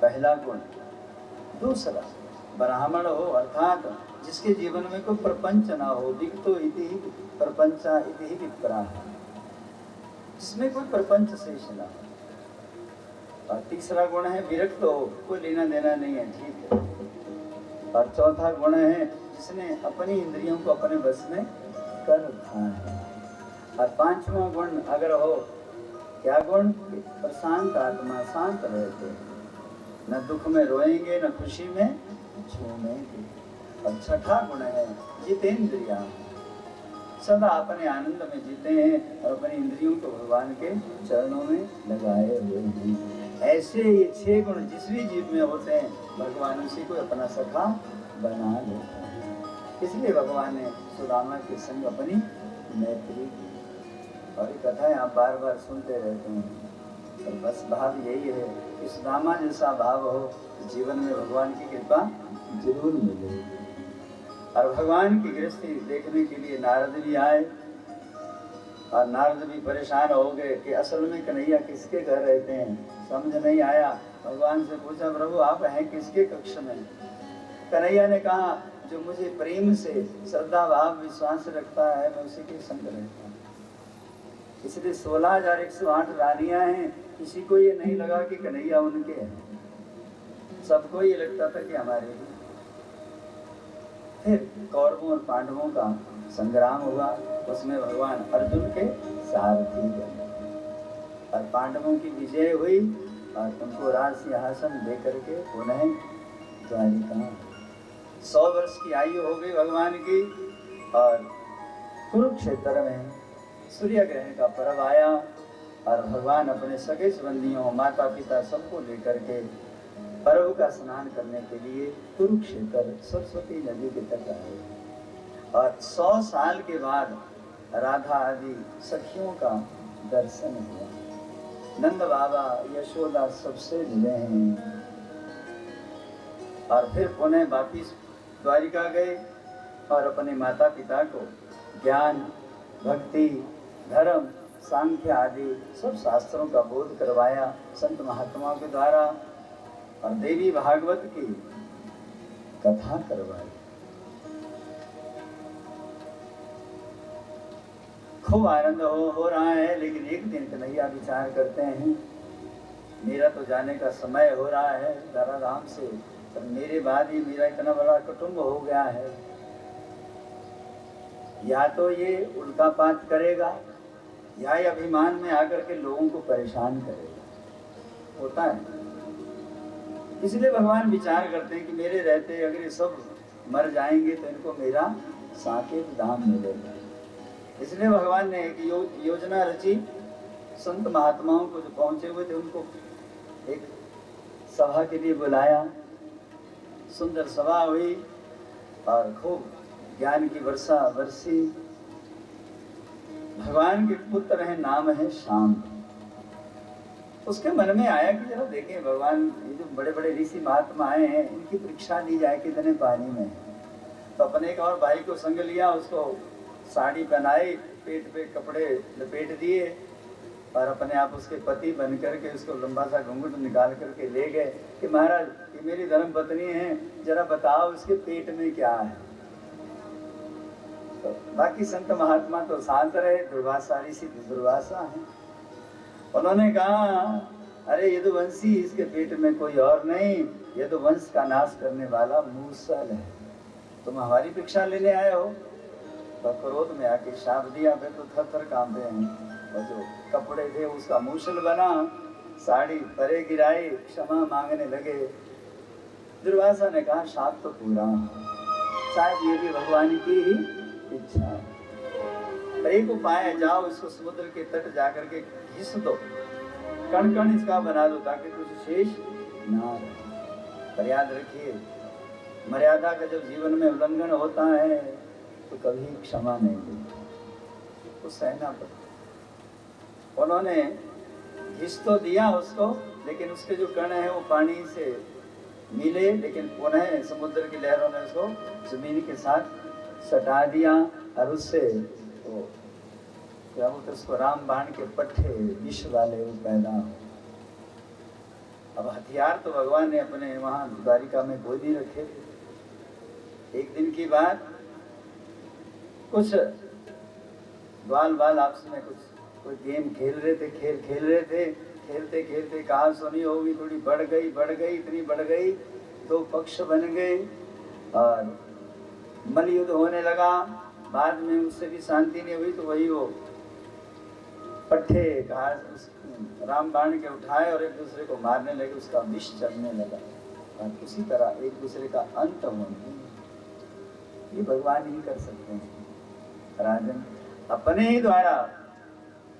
पहला गुण। दूसरा ब्राह्मण हो, अर्थात जिसके जीवन में कोई प्रपंच ना हो, विगतो इति प्रपंचा इति विप्राह, जिसमें कोई प्रपंच शेष ना हो। और तीसरा गुण है विरक्त हो, कोई लेना देना नहीं है, ठीक है। और चौथा गुण है जिसने अपनी इंद्रियों को अपने बस में कर रखा है। और 5वां गुण अगर हो, क्या गुण? प्रशांत आत्मा, शांत रहते, न दुख में रोएंगे न खुशी में झूमेंगे। और 6ठा गुण है जितेंद्रिया, सदा अपने आनंद में जीते हैं और अपनी इंद्रियों को भगवान के चरणों में लगाए हुए हैं। ऐसे ये 6 गुण जिस भी जीव में होते हैं, भगवान उसी को अपना सखा बना लेते हैं। इसलिए भगवान ने सुदामा के संग अपनी मैत्री की। और ये कथाएं आप बार बार सुनते रहते हैं, और बस भाव यही है कि सुदामा जैसा भाव हो, जीवन में भगवान की कृपा जरूर मिलेगी। और भगवान की गृहस्थी देखने के लिए नारद भी आए, और नारद भी परेशान हो गए कि असल में कन्हैया किसके घर रहते हैं, समझ नहीं आया। भगवान से पूछा, प्रभु आप हैं किसके कक्ष में? कन्हैया ने कहा, जो मुझे प्रेम से श्रद्धा भाव विश्वास रखता है, मैं उसी के संग रहता हूँ। इसलिए 16,108 रानियां हैं। किसी को ये नहीं लगा कि कन्हैया उनके हैं, सबको ये लगता था कि हमारे हैं। फिर कौरवों और पांडवों का संग्राम हुआ, उसमें भगवान अर्जुन के सारथी बने और पांडवों की विजय हुई और उनको राज सिंहासन दे करके पुनः द्वारिका। 100 वर्ष की आयु हो गई भगवान की। और कुरुक्षेत्र में सूर्य ग्रहण का पर्व आया और भगवान अपने सगे संबंधियों, माता पिता सबको लेकर के पर्व का स्नान करने के लिए कुरुक्षेत्र सरस्वती नदी के तट आए। और 100 साल के बाद राधा आदि सखियों का दर्शन हुआ। नंद बाबा, यशोदा सबसे मिले हैं। और फिर पुनः वापिस द्वारिका गए और अपने माता पिता को ज्ञान, भक्ति, धर्म सांख्य आदि सब शास्त्रों का बोध करवाया संत महात्माओं के द्वारा, और देवी भागवत की कथा करवाई। खूब आनंद हो रहा है। लेकिन एक दिन कन्हैया विचार करते हैं, मेरा तो जाने का समय हो रहा है धराधाम से, पर मेरे बाद ही मेरा इतना बड़ा कुटुंब हो गया है, या तो ये उल्कापात करेगा या ये अभिमान में आकर के लोगों को परेशान करेगा। होता है। इसलिए भगवान विचार करते हैं कि मेरे रहते अगर ये सब मर जाएंगे तो इनको मेरा साकेत धाम मिलेगा। इसलिए भगवान ने एक योजना रची। संत महात्माओं को जो पहुंचे हुए थे उनको एक सभा के लिए बुलाया। सुंदर सभा हुई और खूब ज्ञान की वर्षा बरसी। भगवान के पुत्र हैं, नाम है शांत। उसके मन में आया कि जरा देखें भगवान, ये जो बड़े बड़े ऋषि महात्मा आए हैं इनकी परीक्षा ली जाए कितने पानी में है। तो अपने एक और भाई को संग लिया, उसको साड़ी पहनाई, पेट पे कपड़े लपेट दिए और अपने आप उसके पति बन करके उसको लंबा सा घूंघट निकाल करके ले गए कि महाराज ये मेरी धर्म पत्नी है, जरा बताओ इसके पेट में क्या है। तो बाकी संत महात्मा तो शांत रहे, दुर्वासा ऋषि दुर्वासा है। उन्होंने कहा अरे यदुवंशी, इसके पेट में कोई और नहीं, यदुवंश का नाश करने वाला मूसल है, तुम हमारी भिक्षा लेने आए हो। तो क्रोध में आके शाप दिया। फिर तो थर थर कांपे हैं। और जो कपड़े थे उसका मूसल बना, साड़ी परे गिराई, क्षमा मांगने लगे। दुर्वासा ने कहा शाप तो पूरा, शायद ये भी भगवान की ही इच्छा है। एक उपाय है, जाओ इसको समुद्र के तट जाकर के घिस दो, कण कण इसका बना दो ताकि कुछ शेष ना रहे। पर याद रखिए, मर्यादा का जब जीवन में उल्लंघन होता है तो कभी क्षमा नहीं देती, तो सहना पड़ता। उन्होंने घिस तो दिया उसको, लेकिन उसके जो कण है वो पानी से मिले, लेकिन पुनः समुद्र की लहरों ने उसको जमीन के साथ सटा दिया और उससे तो क्या बोलते उसको राम बाण के पट्टे विष वाले वो पैदा। अब हथियार तो भगवान ने अपने वहां द्वारिका में गोद ही रखे थे। एक दिन की बात, कुछ बाल बाल आपस में कुछ कोई गेम खेल रहे थे, खेल रहे थे। खेलते खेलते कहा सुनी होगी, थोड़ी बढ़ गई, इतनी बढ़ गई, दो पक्ष बन गए और मल युद्ध होने लगा। बाद में उससे भी शांति नहीं हुई तो वही वो पट्टे राम बाण के उठाए और एक दूसरे को मारने लगे, उसका विष चढ़ने लगा और उसी तरह एक दूसरे का अंत होने। ये भगवान ही कर सकते हैं राजन, अपने ही द्वारा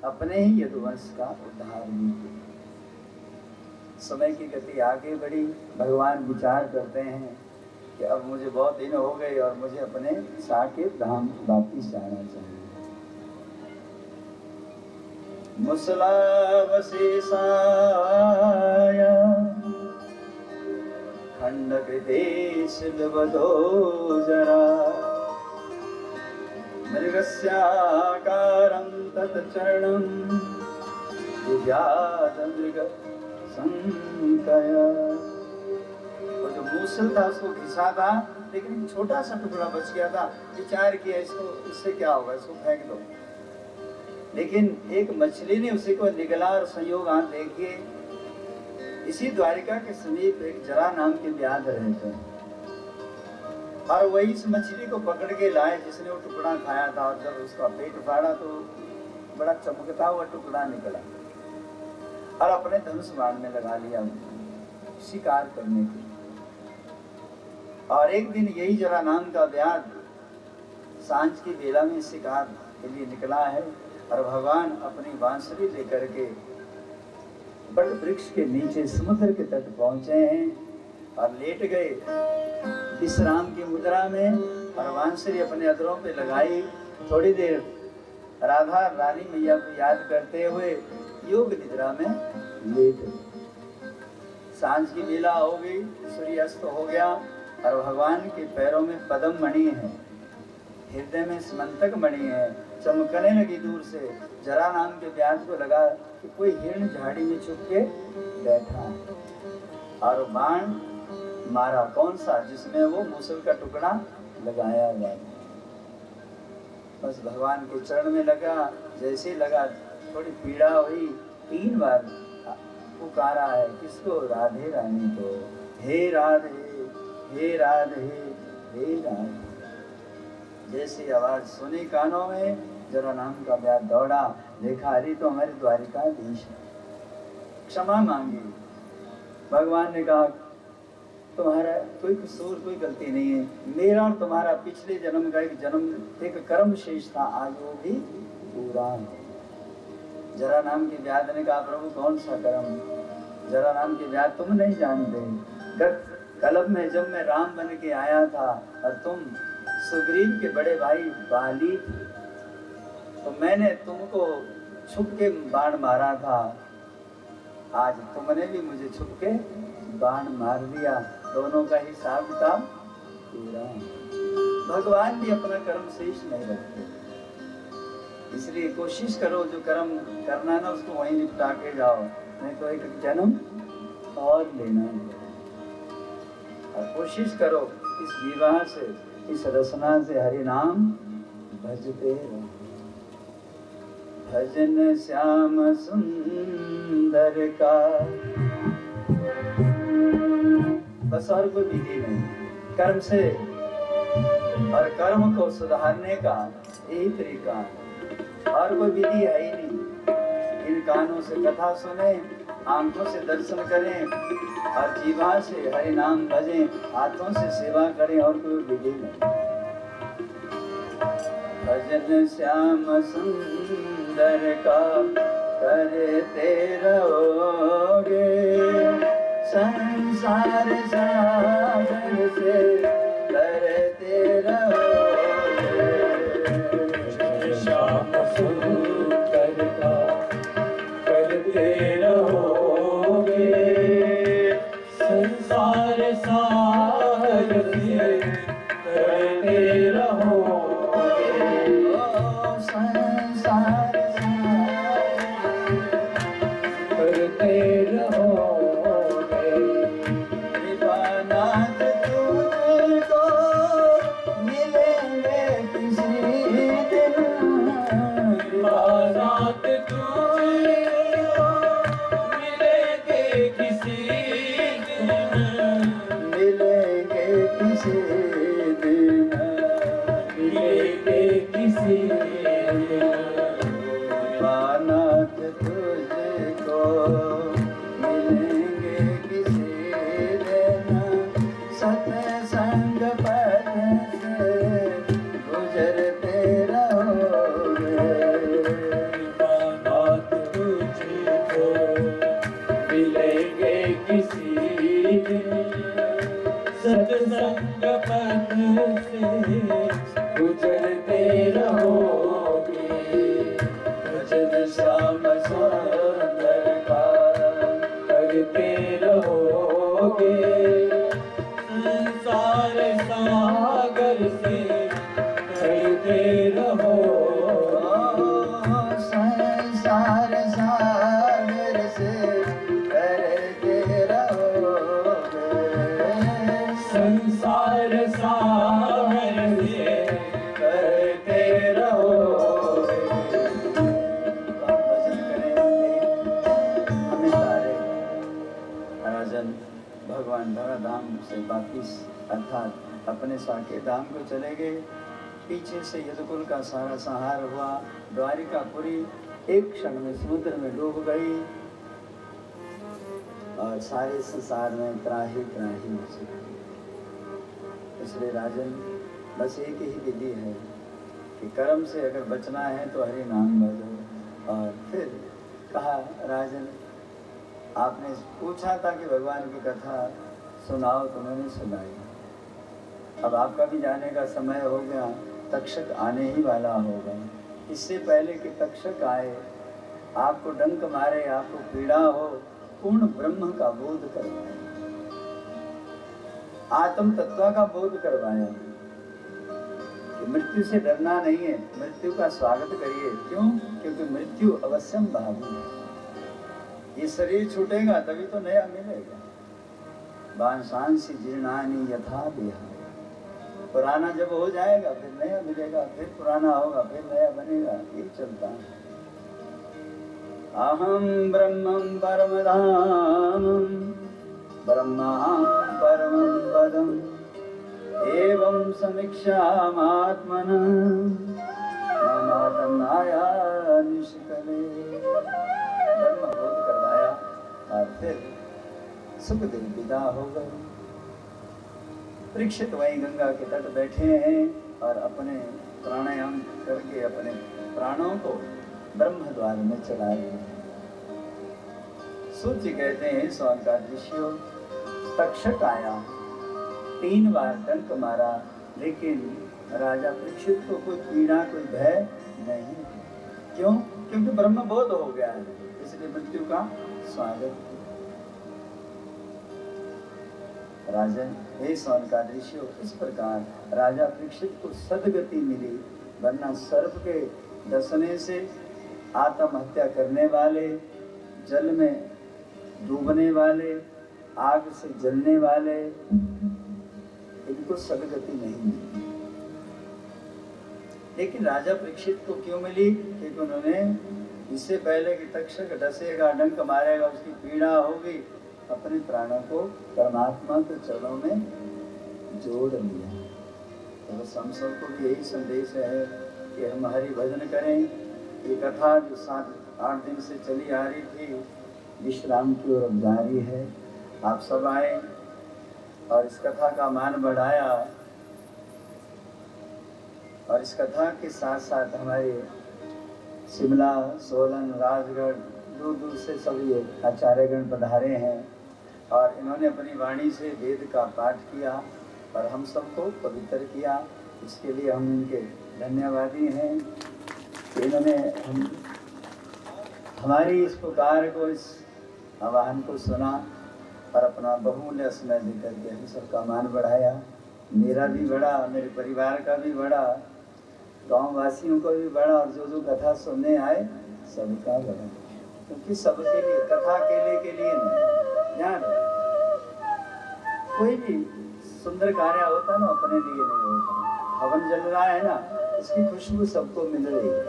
अपने ही यदुवंश का उद्धार भी। समय की गति आगे बढ़ी। भगवान विचार करते हैं कि अब मुझे बहुत दिन हो गए और मुझे अपने साकेत धाम वापिस जाना चाहिए। मुसलावशेषाय खंडकृतेशलवधो जरा मृगस्याकारं तत्चरणं विजात मृग संकया। वो जो मूसल था उसको घिसा था, लेकिन छोटा सा टुकड़ा बच गया था। विचार किया इसको, इससे क्या होगा, इसको फेंक दो। लेकिन एक मछली ने उसी को निगला और संयोग हाथ देखिए, इसी द्वारिका के समीप एक जरा नाम के व्याध रहते हैं और वही इस मछली को पकड़ के लाए जिसने वो टुकड़ा खाया था। और जब उसका पेट फाड़ा तो बड़ा चमकता हुआ टुकड़ा निकला और अपने धनुष बाण में लगा लिया शिकार करने के। और एक दिन यही जरा नाम का व्याध सांझ की बेला में शिकार के लिए निकला है और भगवान अपनी बांसुरी लेकर के बट वृक्ष के नीचे समुद्र के तट पहुंचे हैं और लेट गए विश्राम की मुद्रा में और बांसुरी अपने अधरों पे लगाई। थोड़ी देर राधा रानी मैया को याद करते हुए योग निद्रा में लेट गए। सांझ की बेला हो गई, सूर्यास्त हो गया और भगवान के पैरों में पद्म मणि है। हृदय में स्मंतक मणि है, चमकने लगी दूर से। जरा नाम के व्याध को लगा कि कोई हिरण झाड़ी में छुप के बैठा है, और बाण मारा कौन सा, जिसमें वो मूसल का टुकड़ा लगाया गया। बस भगवान के चरण में लगा, जैसे लगा थोड़ी पीड़ा हुई, 3 बार पुकारा है किसको, राधे रानी को, हे राधे हे राधे हे राधे। जैसी आवाज सुनी कानों में, जरा नाम का व्याध दौड़ा, देखा अरे तो हमारे द्वारिकाधीश है। क्षमा मांगी। भगवान ने कहा तुम्हारा कोई कसूर, कोई गलती नहीं है, मेरा और तुम्हारा पिछले जन्म का एक कर्म शेष था, आज वो भी पूरा है। जरा नाम के व्याध ने कहा प्रभु कौन सा कर्म। जरा नाम के व्याध तुम नहीं जानते, कलप में जब मैं राम बन के आया था और तुम सुग्रीव के बड़े भाई बाली थे, तो मैंने तुमको छुप के बाण मारा था, आज तुमने भी मुझे छुप के बाण मार दिया, दोनों का हिसाब किताब पूरा। भगवान भी अपना कर्म शेष नहीं रखते, इसलिए कोशिश करो जो कर्म करना ना उसको वहीं निपटा के जाओ, नहीं तो एक जन्म और लेना है। और कोशिश करो इस विवाह से, इस रसना से हरि नाम भजते रहो। भजन श्याम सुंदर का, बस और कोई विधि नहीं, कर्म से और कर्म को सुधारने का यही तरीका है, और कोई विधि है ही नहीं। इन कानों से कथा सुने, आंखों से दर्शन करें, और जीवा से हरि नाम भजें, हाथों से सेवा करें, और कोई विधि नहीं। भजन श्याम सुंदर का करते रहोगे, संसार सागर से करते रहोगे। श्याम सुंदर का करते रहोगे, संसार सागर से करते रहोगे। संसार करते रहोगे। कृपानाथ तुझको मिलेंगे किसी दिन, कृपानाथ तुझको मिलेंगे किसी दिन, मिलेंगे किसी दिन, मिलेंगे किसी दिन। कृपानाथ तुझको मिलेंगे किसी दिन, सत्संग पथ से गुजरते रहोगे। कृपानाथ तुझको मिलेंगे किसी दिन, सत्संग पथ से गुजरते रहोगे। भजन श्याम सुंदर का करते रहोगे, संसार सागर से करते रहो। संसार सागर से करते रहोगे, संसार सागर से करते रहोगे। भजन करें, हमें तारे राजन भगवान धराधाम से वापिस अर्थात अपने साके धाम को चले गए। पीछे से यदुकुल का सारा संहार हुआ, द्वारिकापुरी एक क्षण में समुद्र में डूब गई, और सारे संसार में त्राही त्राही मची। इसलिए राजन बस एक ही विधि है कि कर्म से अगर बचना है तो हरि नाम भजो। और फिर कहा राजन, आपने पूछा था कि भगवान की कथा सुनाओ, तो मैंने सुनाई। अब आपका भी जाने का समय हो गया, तक्षक आने ही वाला होगा। इससे पहले कि तक्षक आए, आपको डंक मारे, आपको पीड़ा हो, पूर्ण ब्रह्म का बोध करवाया, आत्म तत्व का बोध करवाया कि मृत्यु से डरना नहीं है, मृत्यु का स्वागत करिए। क्यों? क्योंकि मृत्यु अवश्यम भावी है। ये शरीर छूटेगा तभी तो नया मिलेगा। वांसांसि जीर्णानि यथा देहा, पुराना जब हो जाएगा फिर नया मिलेगा, फिर पुराना होगा, फिर नया बनेगा, ये चलता है। अहम ब्रह्मं परमधामं ब्रह्माहं परमं पदम् एवं समीक्षामात्मनः ममातन्नाया निष्कले। ब्रह्मबोध करवाया और फिर सुखदेव विदा हो गए। परीक्षित वहीं गंगा के तट बैठे हैं और अपने प्राणायाम करके अपने प्राणों को ब्रह्म द्वार में चला रहे हैं। सूर्य कहते हैं स्वर्ग ऋषियों, तक्षक आया, 3 बार डंक मारा, लेकिन राजा परीक्षित को कोई पीड़ा कोई भय नहीं। क्यों? क्योंकि ब्रह्म बोध हो गया है, इसलिए मृत्यु का स्वागत। राजन हे स्वर्ग ऋषियों, इस प्रकार राजा परीक्षित को सदगति मिली, वरना सर्प के डसने से आत्महत्या करने वाले, जल में डूबने वाले, आग से जलने वाले, इनको सदगति नहीं मिली। लेकिन राजा परीक्षित को क्यों मिली? क्योंकि उन्होंने इससे पहले कि तक्षक डसेगा, डंक मारेगा, उसकी पीड़ा होगी, अपने प्राणों को परमात्मा के चरणों में जोड़ लिया। तो बस हम सबको भी यही संदेश है कि हम हरि भजन करें। ये कथा जो 7-8 दिन से चली आ रही थी, विश्राम की ओर अब जारी है। आप सब आए और इस कथा का मान बढ़ाया, और इस कथा के साथ साथ हमारे शिमला, सोलन, राजगढ़, दूर दूर से सभी आचार्यगण पधारे हैं और इन्होंने अपनी वाणी से वेद का पाठ किया और हम सबको पवित्र किया। इसके लिए हम इनके धन्यवादी हैं। इन्होंने हमारी इस पुकार को, इस आह्वान को सुना और अपना बहुमूल्य समय देकर के हम सबका मान बढ़ाया। मेरा भी बढ़ा, मेरे परिवार का भी बढ़ा, गाँव वासियों को भी बढ़ा, और जो कथा सुनने आए सबका बढ़ा। क्योंकि सबके लिए, कथा अकेले के लिए नहीं, ध्यान कोई भी सुंदर कार्य होता है ना, अपने लिए नहीं होता। हवन जल रहा है ना, इसकी खुशबू सबको मिल रही है।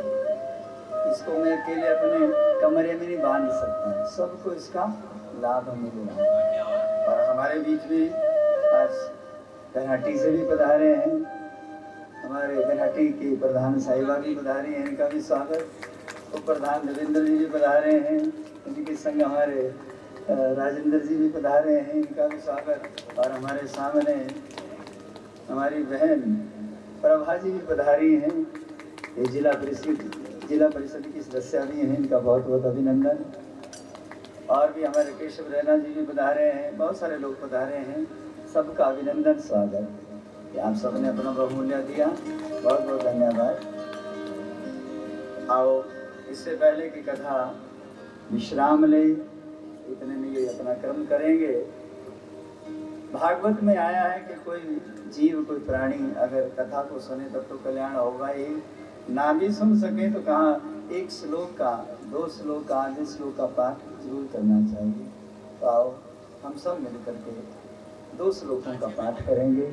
इसको मैं अकेले अपने कमरे में नहीं बांध सकता, सबको इसका लाभ मिल रहा है। और हमारे बीच में आज घराटी से भी पधारे हैं, हमारे घराटी के प्रधान साहिबा भी पधारे हैं, इनका भी स्वागत। उप प्रधान रविंद्र जी भी पधारे हैं, इनके संग हमारे राजेंद्र जी भी पधारे हैं, इनका भी स्वागत। और हमारे सामने हमारी बहन प्रभा जी भी पधारी हैं, ये जिला परिषद की सदस्य भी हैं, इनका बहुत बहुत अभिनंदन। और भी हमारे केशव रैना जी भी पधारे हैं, बहुत सारे लोग पधारे हैं, सबका अभिनंदन, स्वागत। आप सबने अपना बहुमूल्य दिया, बहुत बहुत धन्यवाद। आओ इससे पहले की कथा विश्राम ले, इतने में ये अपना कर्म करेंगे। भागवत में आया है कि कोई जीव, कोई प्राणी अगर कथा को सुने तब तो कल्याण होगा ही, ना भी सुन सके तो कहाँ 1 श्लोक का, 2 श्लोक का, आधे श्लोक का पाठ जरूर करना चाहिए। तो आओ हम सब मिल करके 2 श्लोकों का पाठ करेंगे।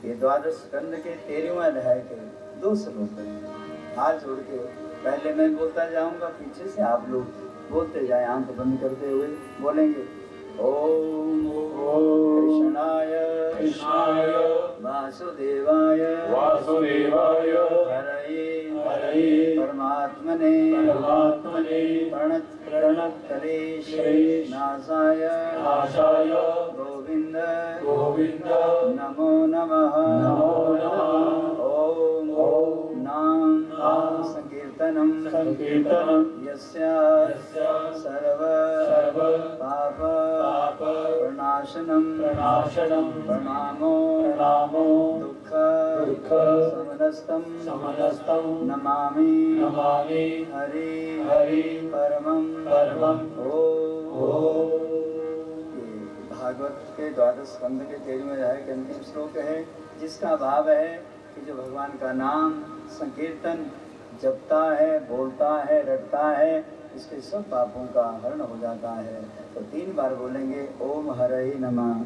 ये 12 स्कंद के 13वें अध्याय के 2 श्लोक हैं। हाथ जोड़ के पहले मैं बोलता जाऊंगा, पीछे से आप लोग बोलते जाए, आंख बंद करते हुए बोलेंगे। ओम कृष्णाय कृष्णाय वासुदेवाय वासुदेवाय हरये परमात्मने प्रणत क्लेश नाशाय गोविंद नमो नमः। ओम नाम संकीर्तनम यस्य सर्व पाप प्रणाशनम प्रणामो दुःख समनस्तम नमामि हरि परमं ओम। भागवत के 12 स्कंद के 13वें अध्याय के अंतिम श्लोक है, जिसका भाव है कि जो भगवान का नाम संकीर्तन जपता है, बोलता है, रटता है, इसके सब पापों का हरण हो जाता है। तो 3 बार बोलेंगे ओम हरये नमः,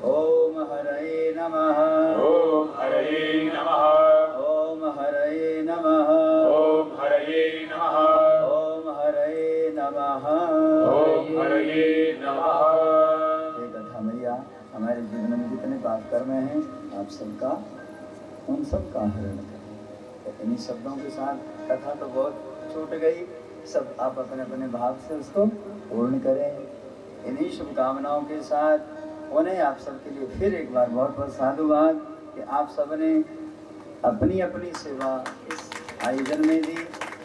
ओम हरये नमः, ओम हरये नमः, ओम हरये नमः, ओम हरये नमः, ओम हरये नमः, ओम हरये नमः। ये कथा मैया हमारे जीवन में जितने पाप कर्म हैं आप सबका उन सब का हरण करें। तो इन्हीं शब्दों के साथ कथा तो बहुत छूट गई, सब आप अपने अपने भाव से उसको पूर्ण करें। इन्हीं शुभकामनाओं के साथ उन्हें आप सबके लिए फिर एक बार बहुत बहुत साधुवाद कि आप सबने अपनी अपनी सेवा इस आयोजन में दी।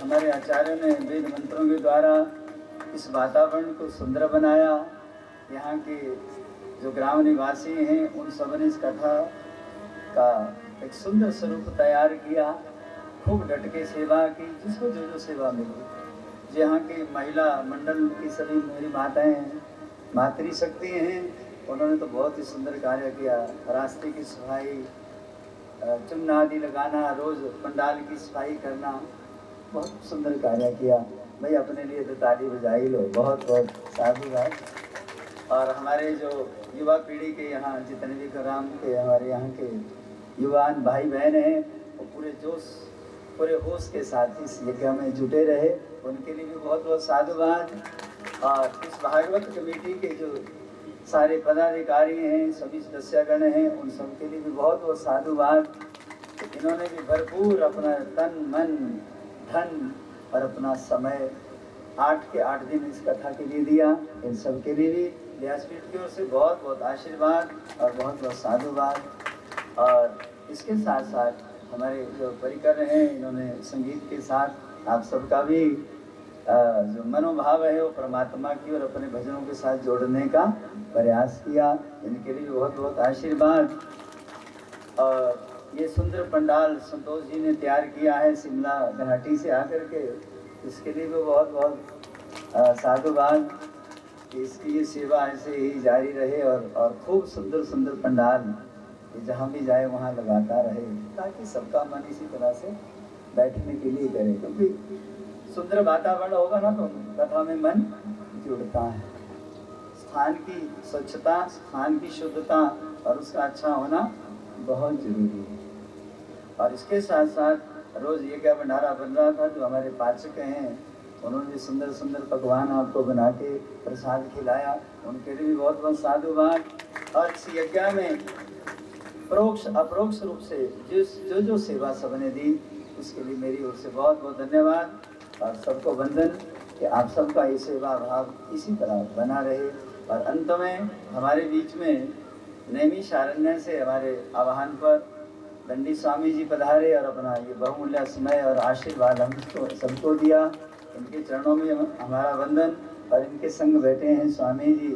हमारे आचार्य ने वेद मंत्रों के द्वारा इस वातावरण को सुंदर बनाया। यहाँ के जो ग्राम निवासी हैं उन सब ने इस कथा का एक सुंदर स्वरूप तैयार किया, खूब डट के सेवा की, जिसको जो जो सेवा मिली। यहाँ की महिला मंडल की सभी मेरी माताएं हैं, मातृशक्ति हैं, उन्होंने तो बहुत ही सुंदर कार्य किया। रास्ते की सफाई, चुन्ना आदि लगाना, रोज पंडाल की सफाई करना, बहुत सुंदर कार्य किया। भाई अपने लिए तो ताली बजाई लो, बहुत बहुत साधुवाद। और हमारे जो युवा पीढ़ी के यहाँ जितने भी ग्राम के हमारे यहाँ के युवान भाई बहन हैं, वो पूरे जोश पूरे होश के साथ इस यज्ञ में जुटे रहे, उनके लिए भी बहुत बहुत साधुवाद। और इस भागवत कमेटी के जो सारे पदाधिकारी हैं, सभी सदस्यगण हैं, उन सब के लिए भी बहुत बहुत साधुवाद। इन्होंने भी भरपूर अपना तन मन धन और अपना समय 8 के 8 दिन इस कथा के लिए दिया। इन सब के लिए भी व्यासपीठ की ओर से बहुत बहुत आशीर्वाद और बहुत बहुत साधुवाद। और इसके साथ साथ हमारे जो परिकर हैं, इन्होंने संगीत के साथ आप सबका भी जो मनोभाव है वो परमात्मा की और अपने भजनों के साथ जोड़ने का प्रयास किया। इनके लिए भी बहुत बहुत आशीर्वाद। और ये सुंदर पंडाल संतोष जी ने तैयार किया है शिमला घाटी से आकर के, इसके लिए भी बहुत बहुत साधुवाद कि इसकी ये सेवा ऐसे ही जारी रहे और खूब सुंदर सुंदर पंडाल जहाँ भी जाए वहाँ लगाता रहे, ताकि सबका मन इसी तरह से बैठने के लिए करे। क्योंकि सुंदर वातावरण होगा ना तो कथा में मन जुड़ता है। स्थान की स्वच्छता, स्थान की शुद्धता और उसका अच्छा होना बहुत जरूरी है। और इसके साथ साथ रोज ये क्या भंडारा बन रहा था, जो हमारे पाचक हैं उन्होंने सुंदर सुंदर पकवान आपको बना के प्रसाद खिलाया, उनके लिए भी बहुत बहुत साधुवाद। और इस यज्ञ में परोक्ष अपरोक्ष रूप से जो जो सेवा सबने दी, उसके लिए मेरी ओर से बहुत बहुत धन्यवाद। और सबको वंदन कि आप सबका ये सेवा भाव इसी तरह बना रहे। और अंत में हमारे बीच में नैमिषारण्य से हमारे आह्वान पर दंडी स्वामी जी पधारे और अपना ये बहुमूल्य समय और आशीर्वाद हम सबको दिया। इनके चरणों में हमारा वंदन। और इनके संग बैठे हैं स्वामी जी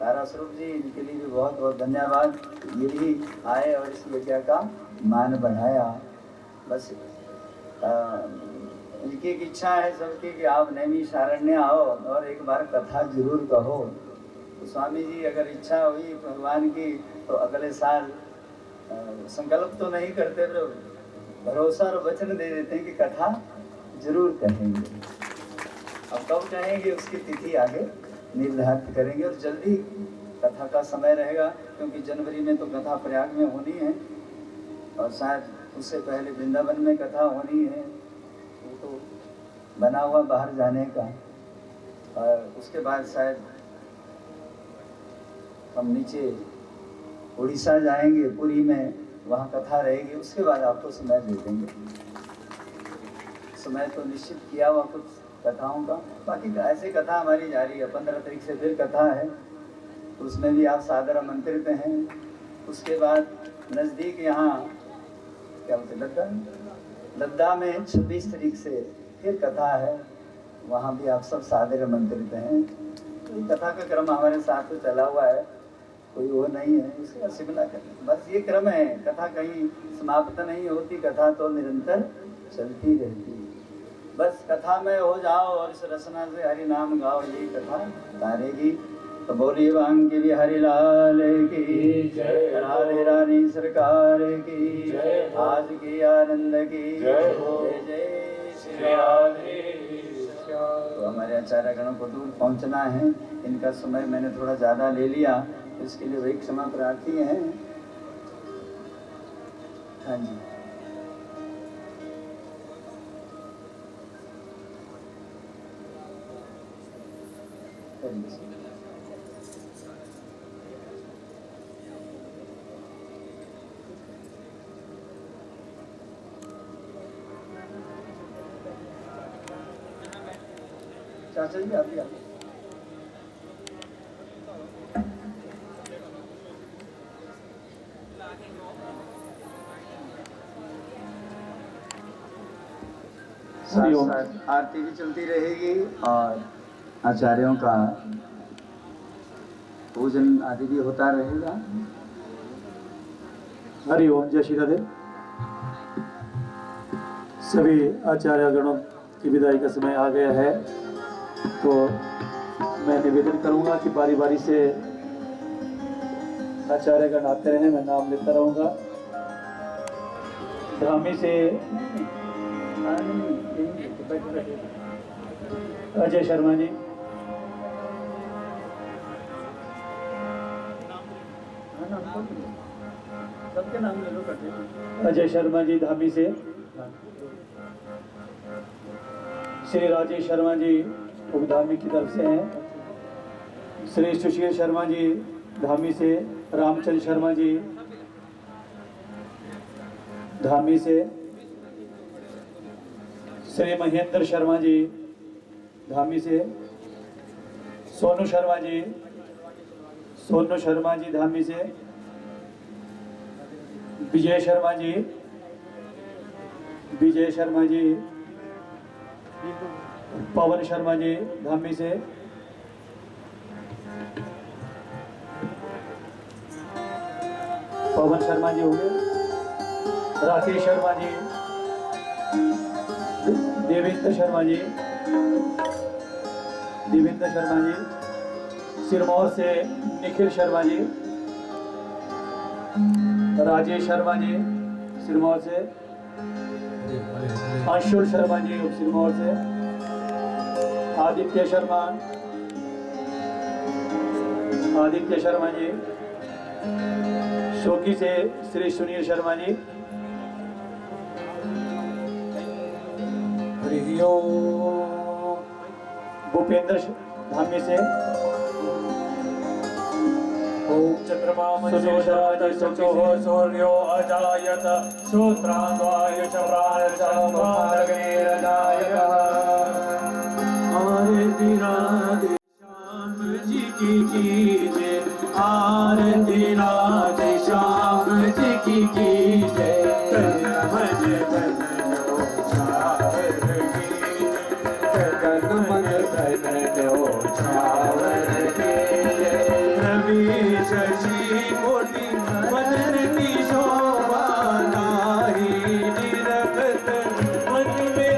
तारा स्वरूप जी, इनके लिए भी बहुत बहुत धन्यवाद। ये भी आए और इस यज्ञ का मान बढ़ाया। बस इनकी एक इच्छा है सबकी कि आप नैमिषारण्य आओ और एक बार कथा जरूर कहो। तो स्वामी जी अगर इच्छा हुई भगवान की तो अगले साल संकल्प तो नहीं करते, तो भरोसा और वचन दे देते हैं कि कथा जरूर कहेंगे। अब कब कहेंगे उसकी तिथि आगे निर्धारित करेंगे। और जल्दी कथा का समय रहेगा, क्योंकि जनवरी में तो कथा प्रयाग में होनी है और शायद उससे पहले वृंदावन में कथा होनी है। वो तो बना हुआ बाहर जाने का। और उसके बाद शायद हम नीचे उड़ीसा जाएंगे, पुरी में, वहाँ कथा रहेगी। उसके बाद आपको समय दे देंगे। समय तो निश्चित किया हुआ कुछ कथाओं का, बाकी ऐसे कथा हमारी जारी है। 15 तारीख से फिर कथा है, उसमें भी आप सादर आमंत्रित हैं। उसके बाद नज़दीक यहाँ क्या बोलते लद्दा में 26 तारीख से फिर कथा है, वहाँ भी आप सब सादर आमंत्रित हैं। तो कथा का क्रम हमारे साथ तो चला हुआ है, कोई वो नहीं है। इसका शिमला बस ये क्रम है, कथा कहीं समाप्त नहीं होती, कथा तो निरंतर चलती रहती है। बस कथा में हो जाओ और इस रचना से हरि नाम गाओ, यही कथा तारेगी। तो बोलिए बांके बिहारी लाल की जय। राधे रानी सरकार की जय। आज की आनंद की जय। जय जय श्री श्री राधे। राधे। तो हमारे आचार्य गणों को दूर पहुंचना है, इनका समय मैंने थोड़ा ज़्यादा ले लिया, इसके लिए वही क्षमा प्रार्थी हैं। हाँ जी, करिए। चाचा जी आप भी आइए। साथ साथ आरती भी चलती रहेगी और आचार्यों का पूजन आदि भी होता रहेगा। हरि ओम, जय श्री राधे। सभी आचार्य गणों की विदाई का समय आ गया है, तो मैं निवेदन करूंगा कि बारी बारी से आचार्य गण आते रहे, मैं नाम लेता रहूंगा। धामी से अजय शर्मा जी, सबके नाम ले लो कटे। अजय शर्मा जी धामी से, श्री राजेश शर्मा जी उपधामी की तरफ से हैं। श्री सुशील शर्मा जी धामी से, रामचंद्र शर्मा जी धामी से, श्री महेंद्र शर्मा जी धामी से, सोनू शर्मा जी धामी से, विजय शर्मा जी, पवन शर्मा जी धामी से, पवन शर्मा जी हो गए, राकेश शर्मा जी, देवेंद्र शर्मा जी, सिरमौर से निखिल शर्मा जी, राजेश शर्मा जी सिरमौर से, अंशुल शर्मा जी सिरमौर से, आदित्य शर्मा जी, शोकी से श्री सुनील शर्मा जी, भूपेंद्र धामी से, ओम चंद्रमा सूर्यो अजायत सूत्राद्वाय च प्राणसंवादगेरजायतः। आरती राधे श्याम जी की कीजिए, आरती राधे श्याम जी की कीजिए, मन धन रवि शशि कोटि वदन की शोभा, नाहि निरखत मन में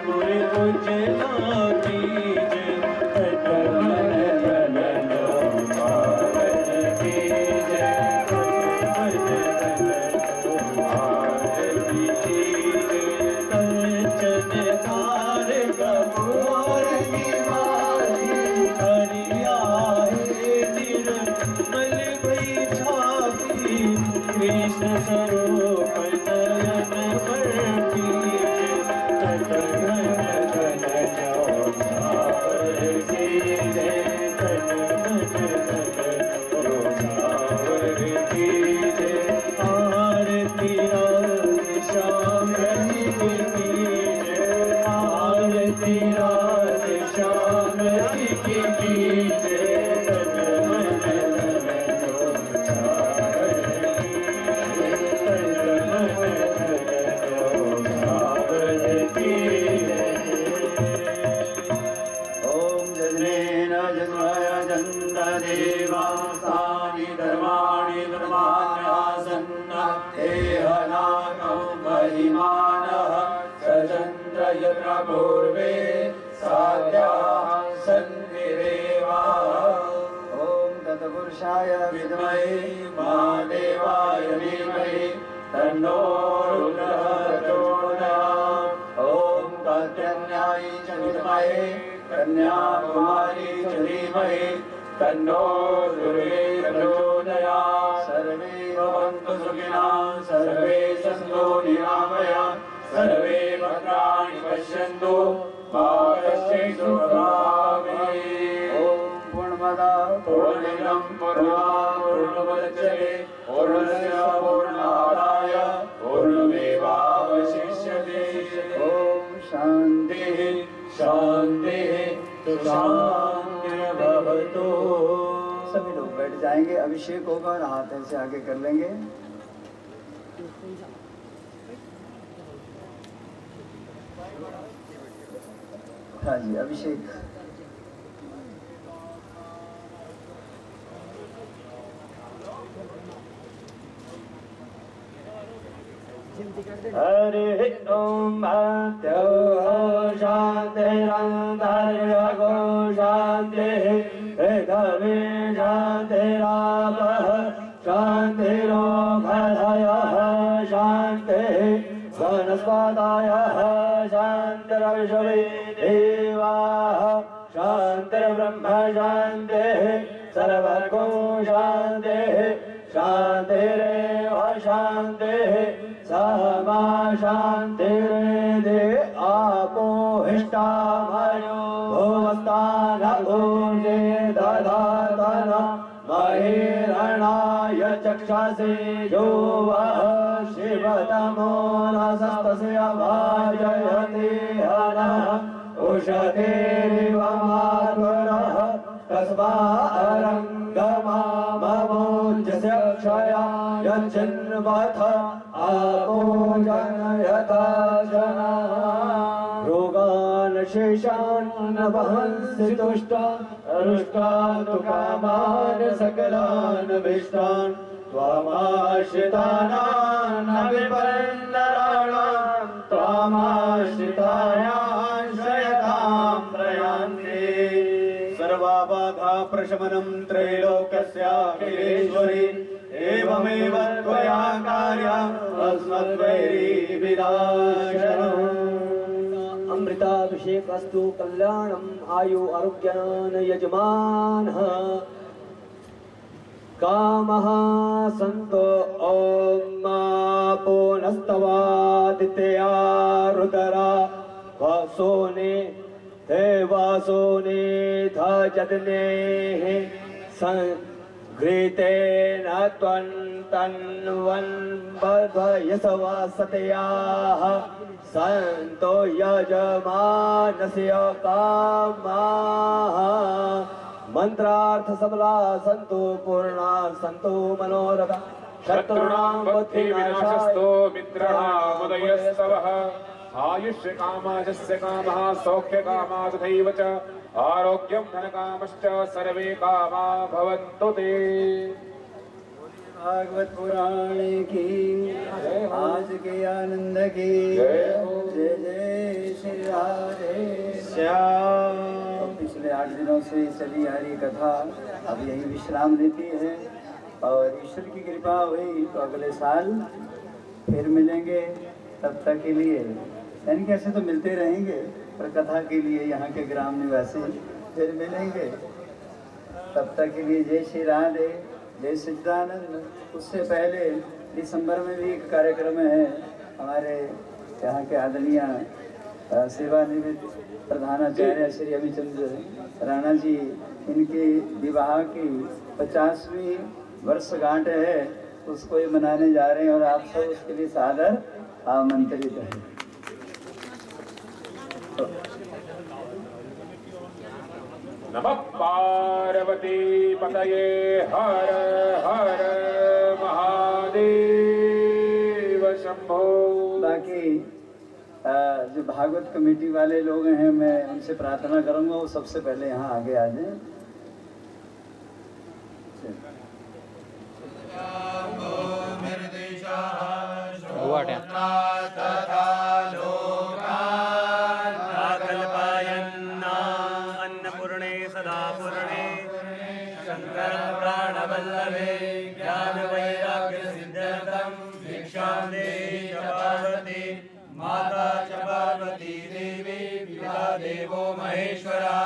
मोरे कुछ ना कीजे तन मन धन पावन कीजे तन मन आरती कीजे कंचन धार कपूर निवासी हरियाए निर्मल भई छाती कृष्ण स्वरूप नयन वर्ती तन मन धन सावर कीजे तन मन धन सावर कीजे आरती राज श्याम जी कीजे आरती राज श्याम जी कीजे तन मन धन सावर कीजे तन मन धन सावर कीजे ओम जजनेन जन्माय जन्मदेवा सानि धर्माणि धर्मान्यासन्न देहनाकं महिमानः सचन्द्र यत्र पूर्वे साध्याः सन्ति देवाः ओम तत्पुरुषाय विद्महे महादेवाय धीमहि तन्नो रुद्रः प्रचोदयात् ओम कात्यायनाय च विद्महे कन्याकुमारी च धीमहि तन्नो दुर्गे प्रचोदयात् सर्वे भवन्तु सुखिनः सर्वे सन्तु निरामयाः सर्वे भद्राणि पश्यन्तु मा कश्चित् दुःखभाग् ॐ पूर्णमदः पूर्णमिदं पूर्णात् पूर्णमुदच्यते पूर्णस्य पूर्णमादाय पूर्णमेवावशिष्यते ॐ शान्तिः शान्तिः शान्तिर्भवतु। सभी लोग बैठ जाएंगे, अभिषेक होगा और हाथ ऐसे आगे कर लेंगे। हाँ जी, अभिषेक। हरि ओम अत्यो शान्तिरन्तर्गो शान्तिः पृथिवी शान्तिरापः शान्तिरोषधयः शान्तिः वनस्पतयः शान्तिर्विश्वे देवाः शान्तिर्ब्रह्म शान्तिः सर्वगो शान्तिः शान्तिरेव शान्तिः समा शान्तिरेदे आपो हिष्टामयो भुवस्तान ऊर्जे दधातन महिरणाय चक्षसे यो वः शिवतमो रसस्तस्य भाजयते हनः उषतेरिव मातुरः तस्मारङ्गमामोजस्य क्षया यच्छन्वथ आपो जनयथा जनाः रोगान् शेषान् वहन्ति तुष्टान् रुष्टान् तु कामान् सकलान् भीष्टान् त्वामाश्रितानां न विपन्नराणां त्वामाश्रितायां श्रयतां प्रयान्ति सर्वाबाधा प्रशमनं त्रैलोक्यस्याखिलेश्वरी एवमेव त्वया कार्यम् अस्मद्वैरिविनाशनम् अमृताभिषेकस्तु कल्याणम् आयु आरोग्यान् यजमानः कामः सन्तो ॐ पुनस्तवादित्या रुदरा वासोने देवासोने धजदनेः घृतेन त्वन्तन्वन् बध्वयसवासतयाः सन्तो यजमानस्य कामाः मंत्रार्थ सबला सन्तु पूर्णा सन्तु मनोरथा शत्रुणां बुद्धिनाशस्तो मित्रः मुदयस्तवः आयुष्य कामाजस्य कामः सौख्य कामा तथैव च आरोग्यं धनकामश्च सर्वे कामा भवन्तु ते भागवत पुराण की आज के आनंद की जय जय श्री राधे श्याम। तो पिछले 8 दिनों से चली आ रही कथा अब यही विश्राम लेती है और ईश्वर की कृपा हुई तो अगले साल फिर मिलेंगे। तब तक के लिए यानी कैसे तो मिलते रहेंगे पर कथा के लिए यहाँ के ग्राम निवासी फिर मिलेंगे। तब तक के लिए जय श्री राधे जय सच्चिदानंद। उससे पहले दिसंबर में भी एक कार्यक्रम है हमारे यहाँ के आदरणीय सेवानिवृत्त प्रधानाचार्य श्री अभिचंद्र राणा जी, इनके विवाह की 50वीं वर्षगांठ है, उसको ये मनाने जा रहे हैं और आप सब उसके लिए सादर आमंत्रित हैं। नमः पार्वती पतये हर हर महादेव शंभो। बाकी जो भागवत कमेटी वाले लोग हैं मैं उनसे प्रार्थना करूंगा वो सबसे पहले यहाँ आगे आ जाएं। अन्नपूर्णे सदा पूर्णे शंकर प्राणवल्लभे ज्ञान वैराग्य सिद्ध्यर्थं भिक्षां देहि च पार्वती माता च पार्वती देवी पिता देवो महेश्वरा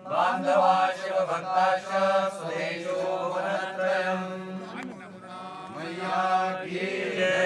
बान्धवा शिवभक्ताश्च स्वदेशो वनत्रयम् मैया की जय।